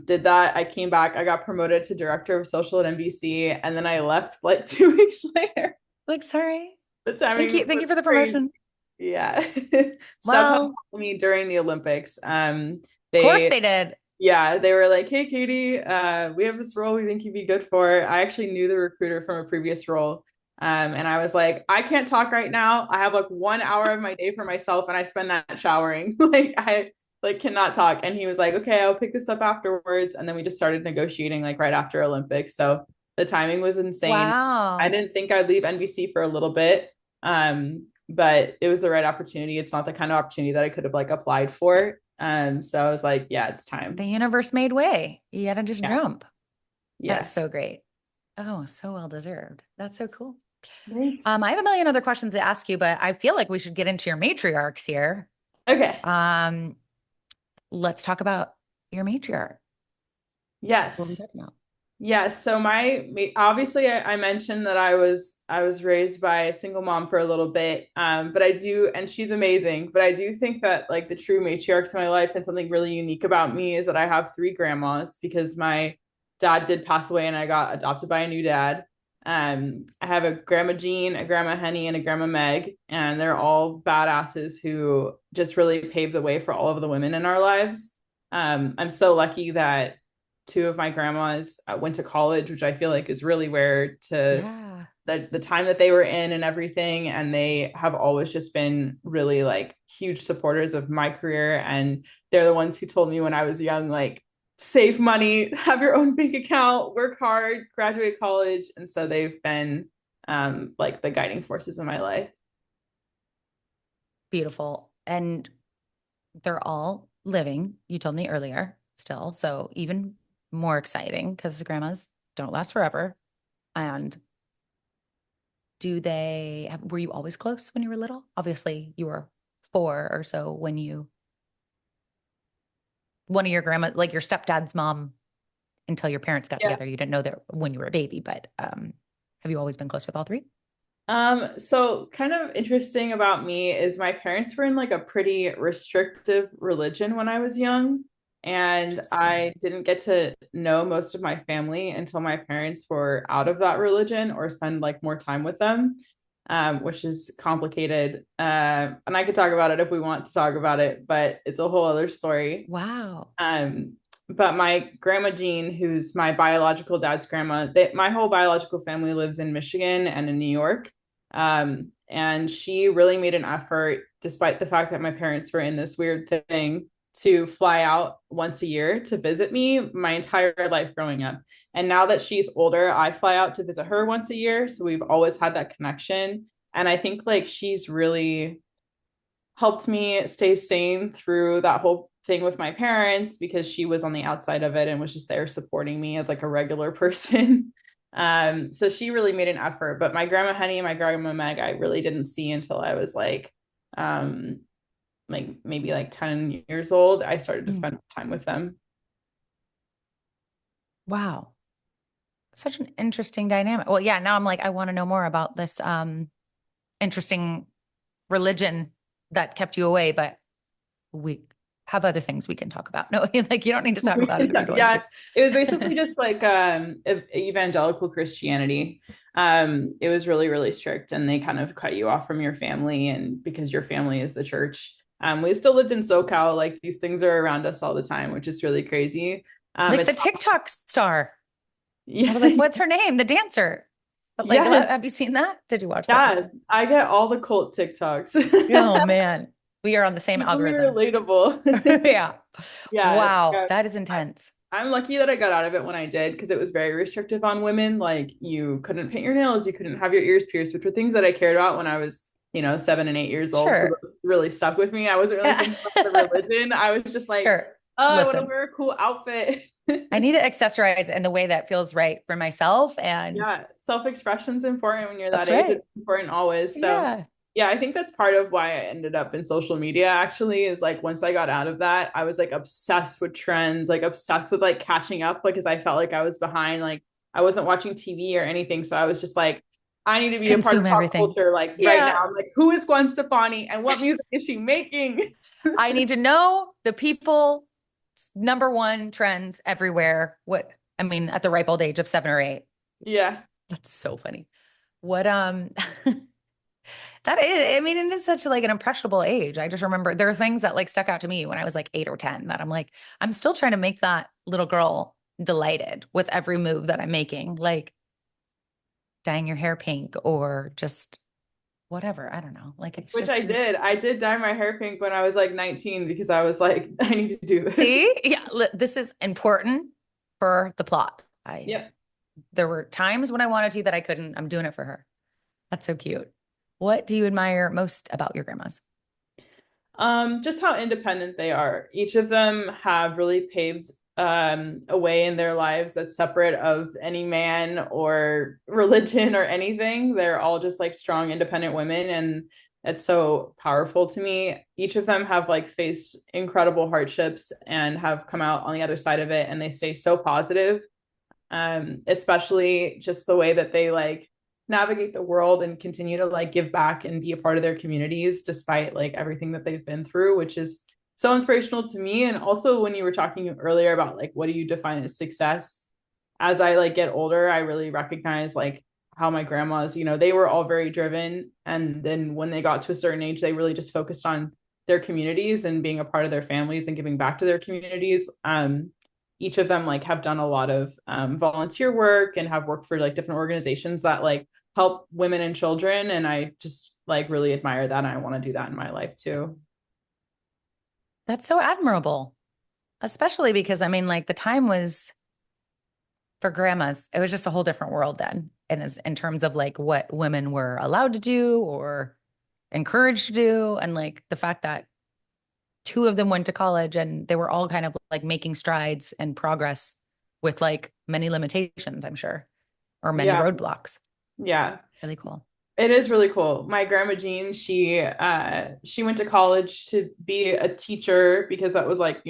did that. I came back. I got promoted to director of social at NBC, and then I left like 2 weeks later. Like, sorry. The timing Thank was you for the crazy. promotion. Yeah. Steph had Well, called me during the Olympics. of course They they did. Yeah, they were like, "Hey, Caity, we have this role we think you'd be good for." I actually knew the recruiter from a previous role. And I was like, I can't talk right now. I have like 1 hour of my day for myself, and I spend that showering. Like I like cannot talk. And he was like, "Okay, I'll pick this up afterwards." And then we just started negotiating like right after Olympics. So the timing was insane. I Wow. didn't think I'd leave NBC for a little bit. But it was the right opportunity. It's not the kind of opportunity that I could have like applied for. So I was like, yeah, it's The time. universe made way. You had to just Yeah. jump. That's Yeah. so great. Oh, so well deserved. That's so cool. Thanks. I have a million other questions to ask you, but I feel like we should get into your matriarchs here. Okay. Um, let's talk about your matriarch. What are we Yes. talking about? Yes. So obviously I mentioned that I was raised by a single mom for a little bit. But I do, and she's amazing, but I do think that like the true matriarchs of my life and something really unique about me is that I have three grandmas because my dad did pass away and I got adopted by a new dad. I have a grandma Jean, a grandma Henny, and a grandma Meg, and they're all badasses who just really paved the way for all of the women in our lives. I'm so lucky that two of my grandmas went to college, which I feel like is really rare to Yeah. the time that they were in and everything. And they have always just been really like huge supporters of my career. And they're the ones who told me when I was young, like, save money, have your own bank account, work hard, graduate college. And so they've been like the guiding forces in my life. Beautiful. And they're all living, you told me earlier, still. So even more exciting because grandmas don't last forever. And were you always close when you were little? Obviously, you were four or so when one of your grandmas, like your stepdad's mom, until your parents got Yeah. together, you didn't know that when you were a baby, but Have you always been close with all three? So kind of interesting about me is my parents were in like a pretty restrictive religion when I was young, and Interesting. I didn't get to know most of my family until my parents were out of that religion or spend like more time with them, which is complicated. And I could talk about it if we want to talk about it, but it's a whole other story. Wow. Um, but my grandma Jean, who's my biological dad's grandma, my whole biological family lives in Michigan and in New York. And she really made an effort, despite the fact that my parents were in this weird thing, to fly out once a year to visit me my entire life growing up. And now that she's older, I fly out to visit her once a year. So we've always had that connection. And I think like she's really helped me stay sane through that whole thing with my parents because she was on the outside of it and was just there supporting me as like a regular person. So she really made an effort. But my grandma Henny and my grandma Meg, I really didn't see until I was like maybe like 10 years old. I started to Mm. spend time with them. Wow. Such an interesting dynamic. Well, yeah, now I'm like, I want to know more about this interesting religion that kept you away, but we have other things we can talk about. No, like you don't need to talk about it if you don't want Yeah, it was basically to. just like evangelical Christianity. It was really, really strict, and they kind of cut you off from your family, and because your family is the church. We still lived in SoCal, like these things are around us all the time, which is really crazy. Like It's the TikTok star. I yeah, was like, what's her name? The dancer. But like, yeah, have you seen that? Did you watch that yeah. TikTok? I get all the cult Oh TikToks. man, we are on the same Easily algorithm. relatable. Yeah. Yeah, Wow, yeah. that is intense. I'm lucky that I got out of it when I did because it was very restrictive on women. Like you couldn't paint your nails, you couldn't have your ears pierced, which were things that I cared about when I was, 7 and 8 years old. So Sure. those really stuck with me. I wasn't really thinking about the religion. I was just like, Sure. oh, I want to Listen, wear a cool outfit. I need to accessorize in the way that feels right for myself. And Yeah, self-expression's important when you're that that's age. right. It's important always. So Yeah. yeah, I think that's part of why I ended up in social media actually is like once I got out of that, I was like obsessed with trends, like obsessed with like catching up because I felt like I was behind. Like I wasn't watching TV or anything. So I was just like, I need to be a part of Consume pop everything. culture like right now. Yeah. I'm like, who is Gwen Stefani and what music is she making? I need to know the people, number one trends everywhere. What, I mean, at the ripe old age of 7 or 8. Yeah. That's so funny. What, that is, I mean, it is such like an impressionable age. I just remember there are things that like stuck out to me when I was like 8 or 10 that I'm like, I'm still trying to make that little girl delighted with every move that I'm making, like dyeing your hair pink or just whatever. I don't know. Like it's Which I just, did. I did dye my hair pink when I was like 19 because I was like, I need to do this. see, yeah, this is important for the plot. Yep. There were times when I wanted to that I couldn't. I'm doing it for her. That's so cute. What do you admire most about your grandmas? Just how independent they are. Each of them have really paved a way in their lives that's separate of any man or religion or anything. They're all just like strong, independent women, and it's so powerful to me. Each of them have like faced incredible hardships and have come out on the other side of it, and they stay so positive. Especially just the way that they like navigate the world and continue to like give back and be a part of their communities despite like everything that they've been through, which is so inspirational to me. And also when you were talking earlier about like what do you define as success, as I like get older, I really recognize like how my grandmas, they were all very driven, and then when they got to a certain age they really just focused on their communities and being a part of their families and giving back to their communities. Each of them like have done a lot of volunteer work and have worked for like different organizations that like help women and children, and I just like really admire that and I want to do that in my life too. That's so admirable, especially because I mean, like the time was for grandmas, it was just a whole different world then. And as in terms of like what women were allowed to do or encouraged to do. And like the fact that two of them went to college and they were all kind of like making strides and progress with like many limitations, I'm sure, or many Yeah, roadblocks. yeah, Really cool. it is really cool. My grandma Jean, she went to college to be a teacher because that was like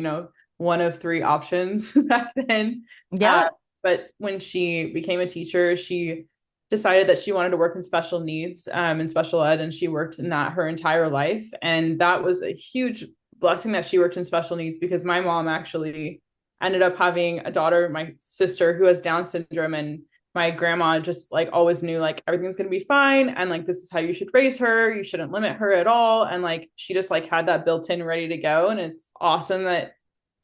one of three options back then. uh Yeah. but when she became a teacher, she decided that she wanted to work in special needs in special ed, and she worked in that her entire life. And that was a huge blessing that she worked in special needs, because my mom actually ended up having a daughter, my sister, who has Down syndrome, and my grandma just like always knew like everything's going to be fine, and like this is how you should raise her, you shouldn't limit her at all, and like she just like had that built in ready to go. And it's awesome that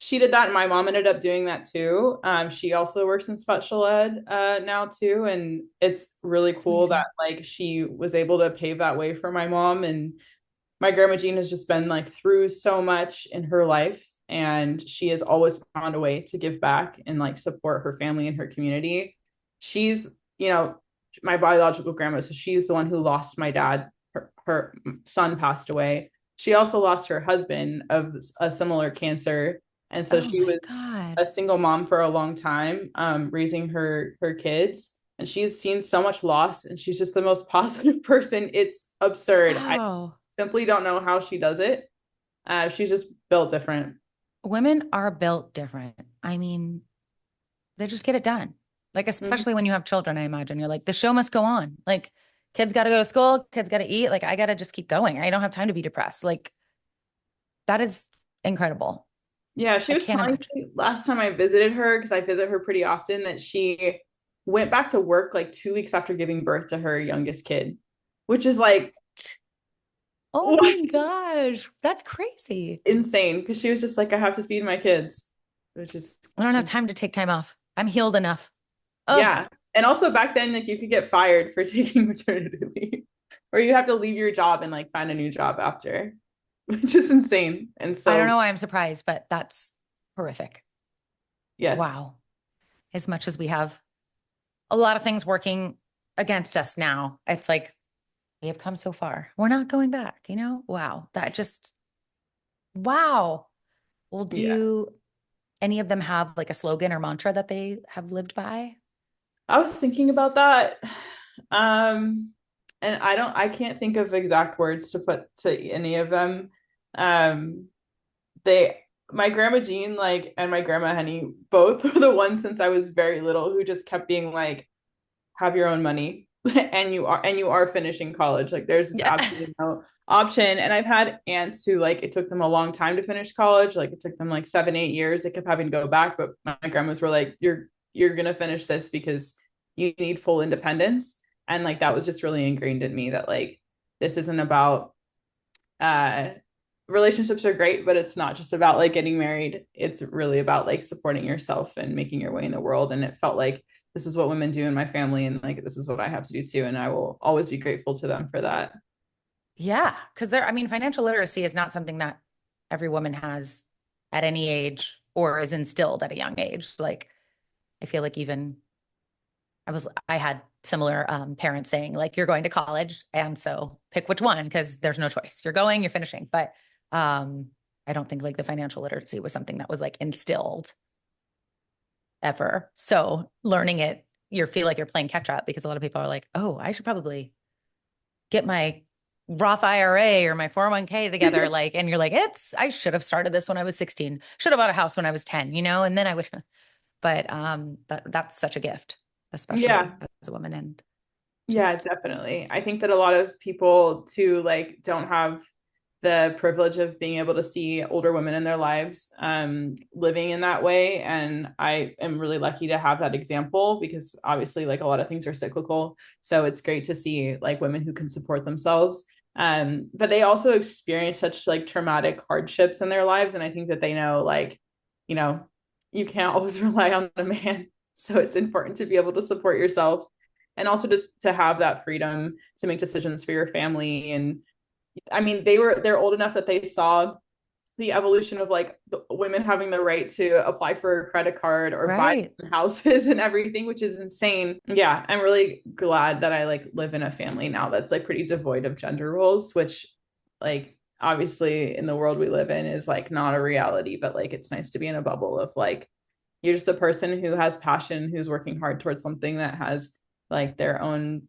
she did that, and my mom ended up doing that too. She also works in special ed now too, and it's really It's cool that amazing. like she was able to pave that way for my mom. And my grandma Jean has just been like through so much in her life, and she has always found a way to give back and like support her family and her community. She's, you know, my biological grandma, so she's the one who lost my dad. Her son passed away. She also lost her husband of a similar cancer, and so Oh she my was God. a single mom for a long time, raising her kids. And she's seen so much loss, and she's just the most positive person. It's absurd. I Wow. simply don't know how she does it. She's just built different. Women are built different. I mean, they just get it done. Like, Mhm. especially when you have children, I imagine you're like, the show must go on. Like, kids got to go to school, kids got to eat. Like, I got to just keep going. I don't have time to be depressed. Like, that is incredible. Yeah, she I was can't telling imagine. me last time I visited her, because I visit her pretty often, that she went back to work like 2 weeks after giving birth to her youngest kid, which is like Oh my gosh, that's crazy. insane, because she was just like, I have to feed my kids, which is, I don't have time to take time off. I'm healed enough. Oh, yeah. And also back then, like you could get fired for taking maternity leave, or you have to leave your job and like find a new job after, which is insane. And I don't so, know why I'm surprised, but that's horrific. yes. Wow. As much as we have a lot of things working against us now, it's like we have come so far. We're not going back, you know? Wow. That just, wow. Well, Yeah. do any of them have like a slogan or mantra that they have lived by? I was thinking about that. Um, and I can't think of exact words to put to any of them. Um, they, my grandma Jean, like, and my grandma Henny, both were the ones since I was very little who just kept being like, have your own money and you are finishing college. Like, there's just Yeah. absolutely no option. And I've had aunts who like it took them a long time to finish college. Like it took them like 7, 8 years. They kept having to go back, but my grandmas were like, you're gonna finish this because you need full independence. And like that was just really ingrained in me that like this isn't about uh relationships are great, but it's not just about like getting married. It's really about like supporting yourself and making your way in the world. And it felt like this is what women do in my family, and like this is what I have to do too. And I will always be grateful to them for that. Yeah. Because I mean, financial literacy is not something that every woman has at any age or is instilled at a young age. Like, I feel like even I had similar parents saying, like, you're going to college. And so pick which one because there's no choice. You're going, you're finishing. But um, I don't think like the financial literacy was something that was like instilled ever. So learning it, you feel like you're playing catch up because a lot of people are like, oh, I should probably get my Roth IRA or my 401k together. Like, and you're like, I should have started this when I was 16, should have bought a house when I was 10, you know, and then I would, but that's such a gift, especially Yeah. as a woman. And Yeah, just, definitely. I think that a lot of people too like don't have the privilege of being able to see older women in their lives living in that way. And I am really lucky to have that example, because obviously like a lot of things are cyclical. So it's great to see like women who can support themselves. But they also experience such like traumatic hardships in their lives. And I think that they know like, you know, you can't always rely on a man. So it's important to be able to support yourself, and also just to have that freedom to make decisions for your family. And I mean, they're old enough that they saw the evolution of like the women having the right to apply for a credit card or buy right. houses and everything, which is insane. Yeah, I'm really glad that I like live in a family now that's like pretty devoid of gender roles, which like obviously in the world we live in is like not a reality, but like it's nice to be in a bubble of like you're just a person who has passion, who's working hard towards something that has like their own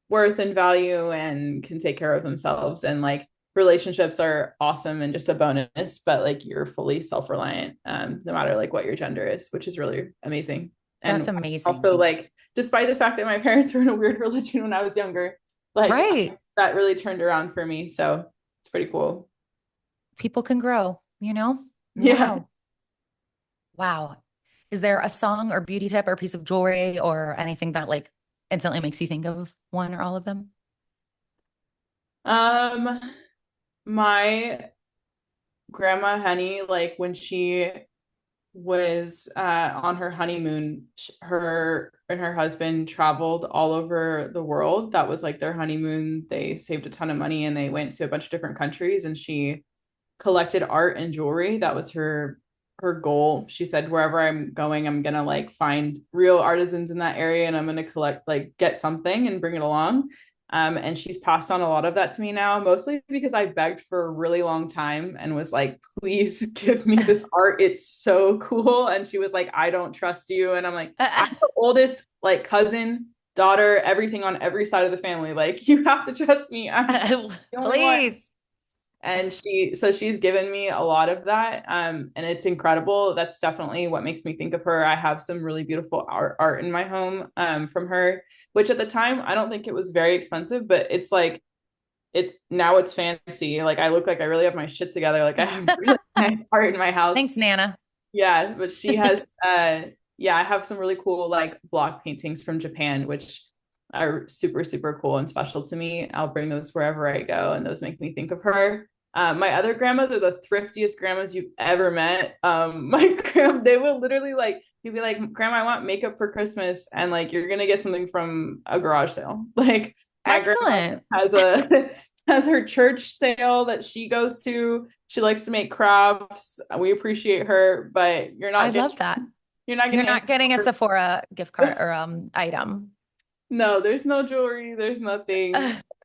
worth and value and can take care of themselves. And like relationships are awesome and just a bonus, but like you're fully self-reliant, no matter like what your gender is, which is really amazing. That's And amazing. also like, despite the fact that my parents were in a weird religion when I was younger, like Right. that really turned around for me. So it's pretty cool. People can grow, you know? Yeah. Wow. Wow. Is there a song or beauty tip or piece of jewelry or anything that like instantly makes you think of one or all of them? Um, my grandma Henny, like when she was on her honeymoon, her and her husband traveled all over the world. That was like their honeymoon. They saved a ton of money and they went to a bunch of different countries, and she collected art and jewelry. That was her goal. She said, wherever I'm going, I'm gonna like find real artisans in that area and I'm gonna collect, like get something and bring it along. And she's passed on a lot of that to me now, mostly because I begged for a really long time and was like, please give me this art. It's so cool. And she was like, I don't trust you. And I'm like, I'm the oldest, like cousin, daughter, everything on every side of the family. Like, you have to trust me. I'm the only one. Please. And she's given me a lot of that, and it's incredible. That's definitely what makes me think of her. I have some really beautiful art in my home, from her, which at the time I don't think it was very expensive, but it's like it's fancy. Like I look like I really have my shit together. Like I have really nice art in my house. Thanks, Nana. Yeah, but she has yeah, I have some really cool like block paintings from Japan, which are super, super cool and special to me. I'll bring those wherever I go, and those make me think of her. My other grandmas are the thriftiest grandmas you've ever met. My they will literally like, you'd be like, Grandma, I want makeup for Christmas, and like you're gonna get something from a garage sale. Like my grandma Excellent. has a has her church sale that she goes to. She likes to make crafts. We appreciate her, but I love that. you're not You're getting not getting a Sephora gift card or item. no, there's no jewelry, there's nothing.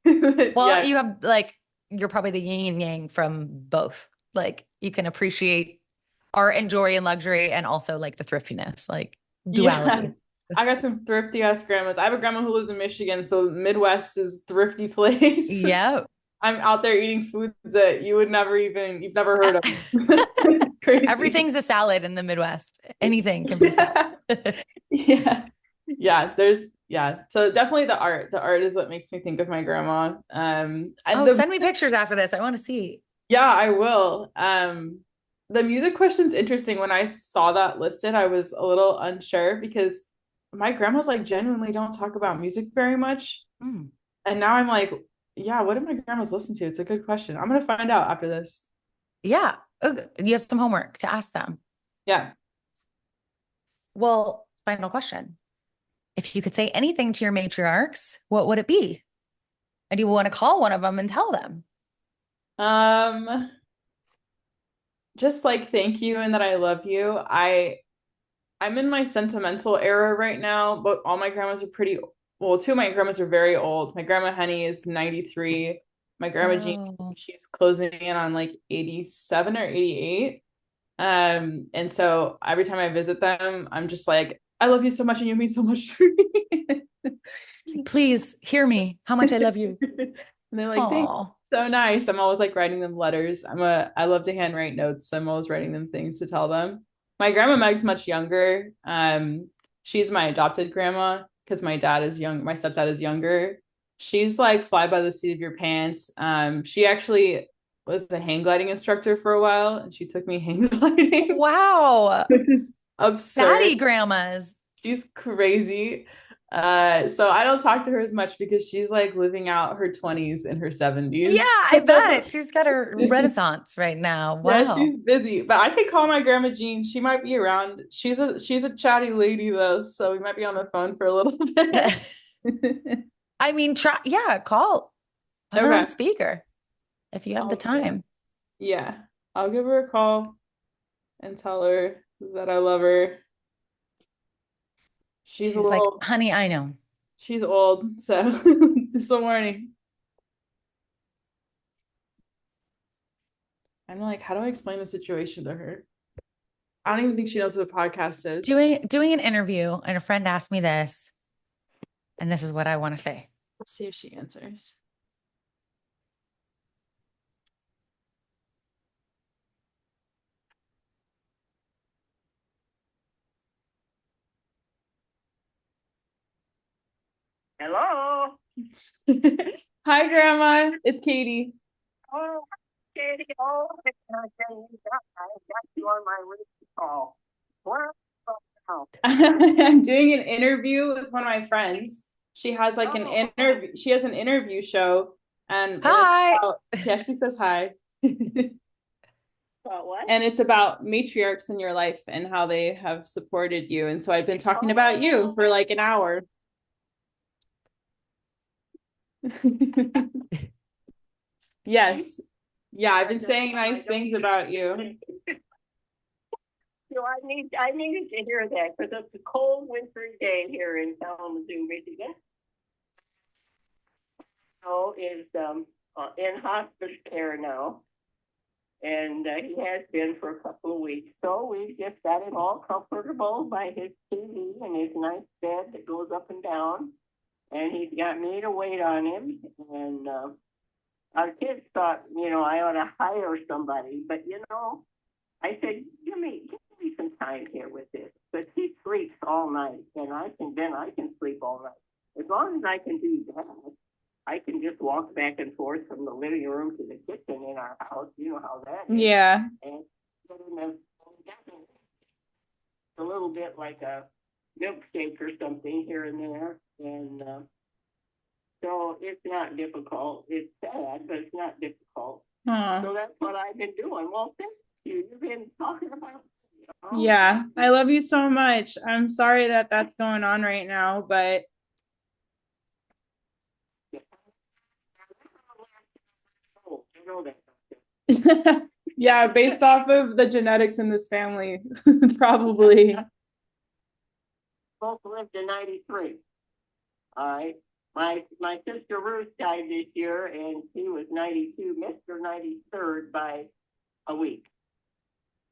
Well, Yeah. you have like you're probably the yin and yang from both. Like you can appreciate art and joy and luxury and also like the thriftiness, like Yeah. duality. I got some thrifty ass grandmas. I have a grandma who lives in Michigan, so Midwest is thrifty place. Yep. I'm out there eating foods that you've never heard of. It's crazy. Everything's a salad in the Midwest. Anything can be a salad. Yeah. Yeah. Yeah, yeah. So definitely the art. The art is what makes me think of my grandma. Oh, The send me pictures after this. I want to see. Yeah, I will. The music question's interesting. When I saw that listed, I was a little unsure because my grandma's like genuinely don't talk about music very much. Hmm. And now I'm like, yeah, what do my grandmas listen to? It's a good question. I'm gonna find out after this. Yeah. Okay. You have some homework to ask them. Yeah. Well, final question. If you could say anything to your matriarchs, what would it be? And you want to call one of them and tell them. Um, just like thank you and that I love you. I'm in my sentimental era right now, but all my grandmas are pretty well, two of my grandmas are very old. My grandma Henny is 93. My grandma Jean, Oh, she's closing in on like 87 or 88. And so every time I visit them, I'm just like, I love you so much and you mean so much to me. please hear me, how much I love you. And they're like, thanks. Oh, So nice. I'm always like writing them letters. I love to handwrite notes. So I'm always writing them things to tell them. My grandma Meg's much younger. She's my adopted grandma because my dad is young, my stepdad is younger. She's like fly by the seat of your pants. She actually was a hang gliding instructor for a while, and she took me hang gliding, wow. which is absurd. Fatty grandmas. She's crazy. So I don't talk to her as much because she's like living out her 20s and her Yeah, 70s. I bet. She's got her renaissance right now. Yeah, Wow. she's busy. But I could call my grandma Jean. She might be around. She's a chatty lady though, so we might be on the phone for a little bit. I mean, try, yeah, call, put her on Okay. speaker if you have the I'll do that. time. Yeah. I'll give her a call and tell her that I love her. She's a She's like, little honey, I know. she's old, so just don't worry. I'm like, how do I explain the situation to her? I don't even think she knows what a podcast is. Doing an interview, and a friend asked me this, and this is what I want to say. Let's see if she answers. Hello. Hi, Grandma. It's Caity. Oh, Katie. Oh, I got you on my list to call. Where now? I'm doing an interview with one of my friends. She has like an Oh, interview. She has an interview show, and it's Hi. about, yeah. She says hi, what? and it's about matriarchs in your life and how they have supported you. And so I've been talking about you Oh, for like an hour. Yes, yeah. I've I been don't, saying I nice don't. things about you. So I needed to hear that because it's a cold wintry day here in Kalamazoo, Michigan. So is in hospice care now, and he has been for a couple of weeks. So we just got him all comfortable by his TV and his nice bed that goes up and down, and he's got me to wait on him. And our kids thought, I ought to hire somebody, but I said, give me some time here with this. But he sleeps all night, and I can sleep all night. As long as I can do that, I can just walk back and forth from the living room to the kitchen in our house. You know how that is. Yeah. And get in a little bit like a milkshake or something here and there. And so it's not difficult. It's sad, but it's not difficult. Aw. So that's what I've been doing. Well, thank you. You've been talking about all Yeah, I love you so much. I'm sorry that that's going on right now, but you know that. yeah, based off of the genetics in this family, probably. Both lived to 93. All right. My sister Ruth died this year, and she was 92, missed her 93rd by a week.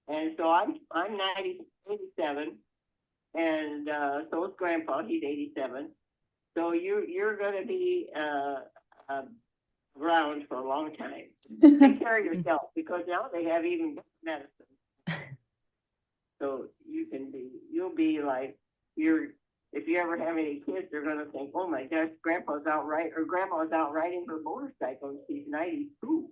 And so I'm 90, 87, and so is Grandpa. He's 87. So you're going to be around for a long time. Take care of yourself because now they have even medicine. So you'll be like, if you ever have any kids, they're going to think, oh my gosh, grandma's out riding her motorcycle and she's 92.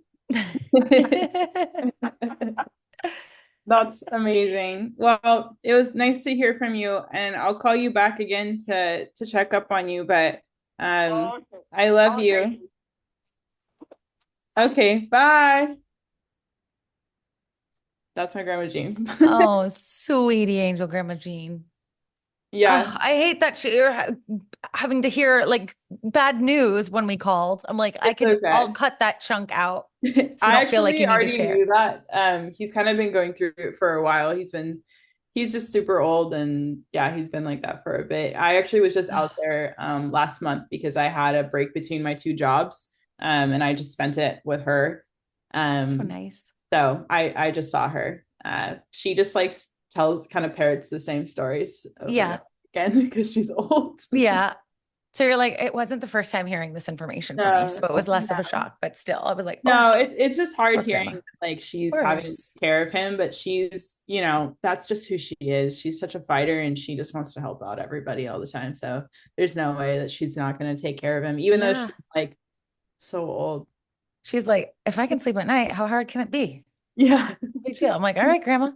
That's amazing. Well, it was nice to hear from you, and I'll call you back again to check up on you, but Oh, I love oh, thank you. you. Okay, bye. That's my grandma Jean. Oh, sweetie angel Grandma Jean. Yeah, Oh, I hate that you're having to hear like bad news when we called. I'm like, it's I'll okay. cut that chunk out so you I don't feel like actually you need to already knew share. that. He's kind of been going through it for a while. He's just super old, and yeah, he's been like that for a bit. I actually was just out there last month because I had a break between my two jobs, and I just spent it with her. So Um, nice. so I just saw her. She just like tells kind of parrots the same stories over and Yeah. over again because she's old. Yeah. So you're like, it wasn't the first time hearing this information for me. So it was less of a Yeah. shock, but still, I was like, oh, No, it's just hard poor hearing grandma. that, like she's having to Worse. take care of him, but that's just who she is. She's such a fighter and she just wants to help out everybody all the time. So there's no way that she's not going to take care of him, even though Yeah. she's like so old. She's like, if I can sleep at night, how hard can it be? Yeah. Big deal. I'm like, all right, grandma,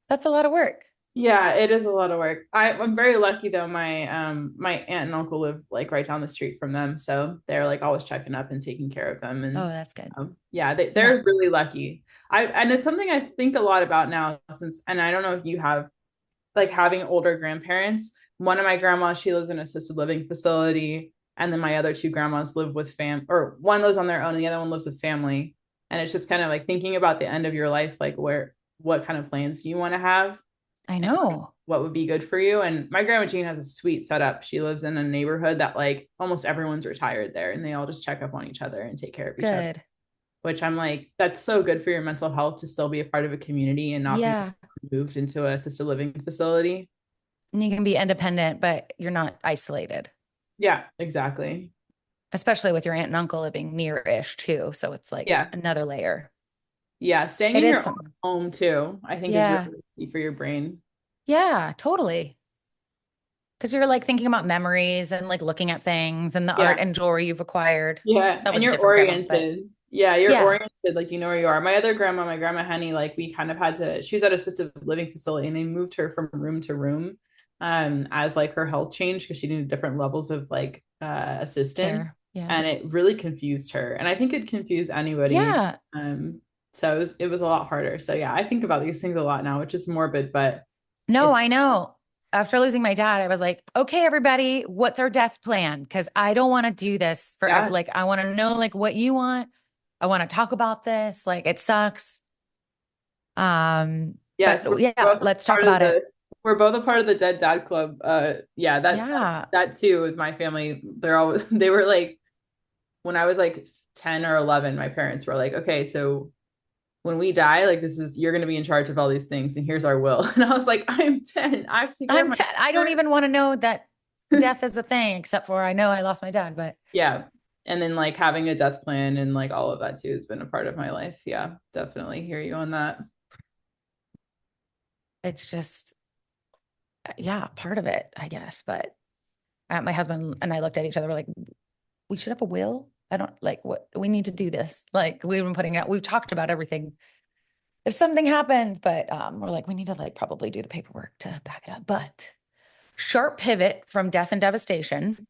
that's a lot of work. Yeah, it is a lot of work. I'm very lucky though. My aunt and uncle live like right down the street from them. So they're like always checking up and taking care of them. Oh, And that's good. yeah, Yeah. they're really lucky. And it's something I think a lot about now since, and I don't know if you have like having older grandparents. One of my grandmas, she lives in an assisted living facility, and then my other two grandmas live with or one lives on their own, and the other one lives with family. And it's just kind of like thinking about the end of your life, like what kind of plans do you want to have, I and know. what would be good for you. And my grandma Jean has a sweet setup. She lives in a neighborhood that like almost everyone's retired there, and they all just check up on each other and take care of each other. Good. Which I'm like, that's so good for your mental health to still be a part of a community and not be Yeah. moved into a assisted living facility. And you can be independent, but you're not isolated, Yeah, exactly. especially with your aunt and uncle living near-ish too. So it's like Yeah. another layer. Yeah. Staying It in is your own something. home too, I think is Yeah. really key for your brain. Yeah, totally. Because you're like thinking about memories and like looking at things and the art Yeah. and jewelry you've acquired. Yeah. That And was a you're different grandma, but oriented. Yeah, you're yeah, oriented, like you know where you are. My other grandma, my grandma Henny, like we kind of had to, she was at assisted living facility and they moved her from room to room as like her health changed because she needed different levels of like assistance. care. Yeah. And it really confused her. And I think it confused anybody. Yeah. So it was a lot harder. So yeah, I think about these things a lot now, which is morbid, but No, it's I know. After losing my dad, I was like, okay, everybody, what's our death plan? Because I don't want to do this forever. yeah. Like, I want to know like what you want. I want to talk about this. Like, it sucks. Yes, But yeah, both a let's talk part of about it. the we're both a part of the Dead Dad Club. Yeah, Yeah. that too with my family. They're all they were like when I was like 10 or 11, my parents were like, okay, so when we die, like this is you're gonna be in charge of all these things, and here's our will. And I was like, I'm 10. I have to take care of I'm my 10. I don't sister. even want to know that death is a thing, except for I know I lost my dad, but Yeah. And then like having a death plan and like all of that too has been a part of my life. Yeah, definitely hear you on that. it's just, yeah, part of it, I guess. But my husband and I looked at each other, we're like, we should have a will. I don't like what we need to do this. Like we've been putting out, we've talked about everything. If something happens, but we're like, we need to like probably do the paperwork to back it up. But sharp pivot from death and devastation.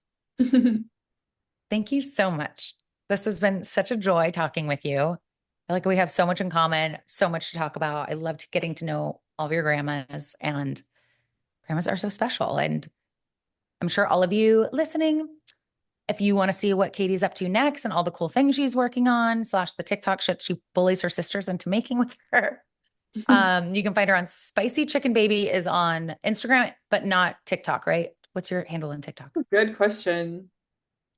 Thank you so much. This has been such a joy talking with you. I feel like we have so much in common, so much to talk about. I loved getting to know all of your grandmas, and grandmas are so special. And I'm sure all of you listening, if you want to see what Caity's up to next and all the cool things she's working on, slash the TikTok shit she bullies her sisters into making with her, you can find her on Spicy Chicken Baby is on Instagram, but not TikTok, right? What's your handle on TikTok? Good question.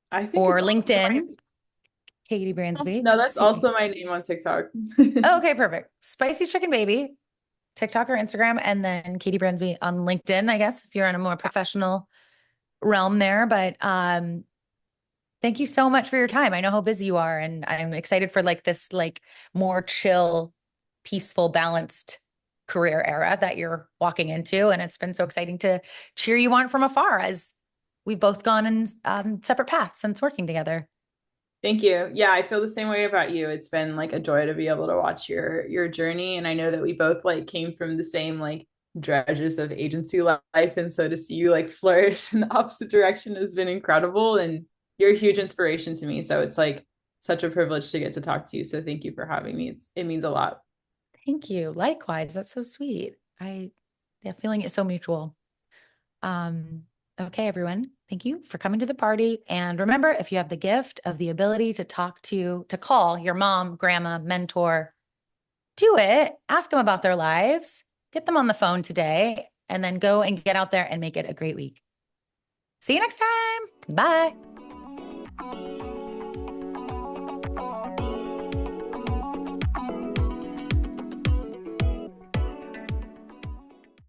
I think Or it's also my LinkedIn, Caity Bransby. no, that's See. also my name on TikTok. Oh, okay, perfect. Spicy Chicken Baby, TikTok or Instagram, and then Caity Bransby on LinkedIn, I guess, if you're in a more professional realm there. But thank you so much for your time. I know how busy you are, and I'm excited for like this like more chill, peaceful, balanced career era that you're walking into. And it's been so exciting to cheer you on from afar as we've both gone in separate paths since working together. Thank you. Yeah, I feel the same way about you. It's been like a joy to be able to watch your journey, and I know that we both like came from the same like dredges of agency life, and so to see you like flourish in the opposite direction has been incredible, and you're a huge inspiration to me. So it's like such a privilege to get to talk to you. So thank you for having me. It means a lot. Thank you. Likewise. That's so sweet. Yeah, feeling it so mutual. Um, okay, everyone. Thank you for coming to the party. And remember, if you have the gift of the ability to to call your mom, grandma, mentor, do it. Ask them about their lives. Get them on the phone today, and then go and get out there and make it a great week. See you next time. Bye.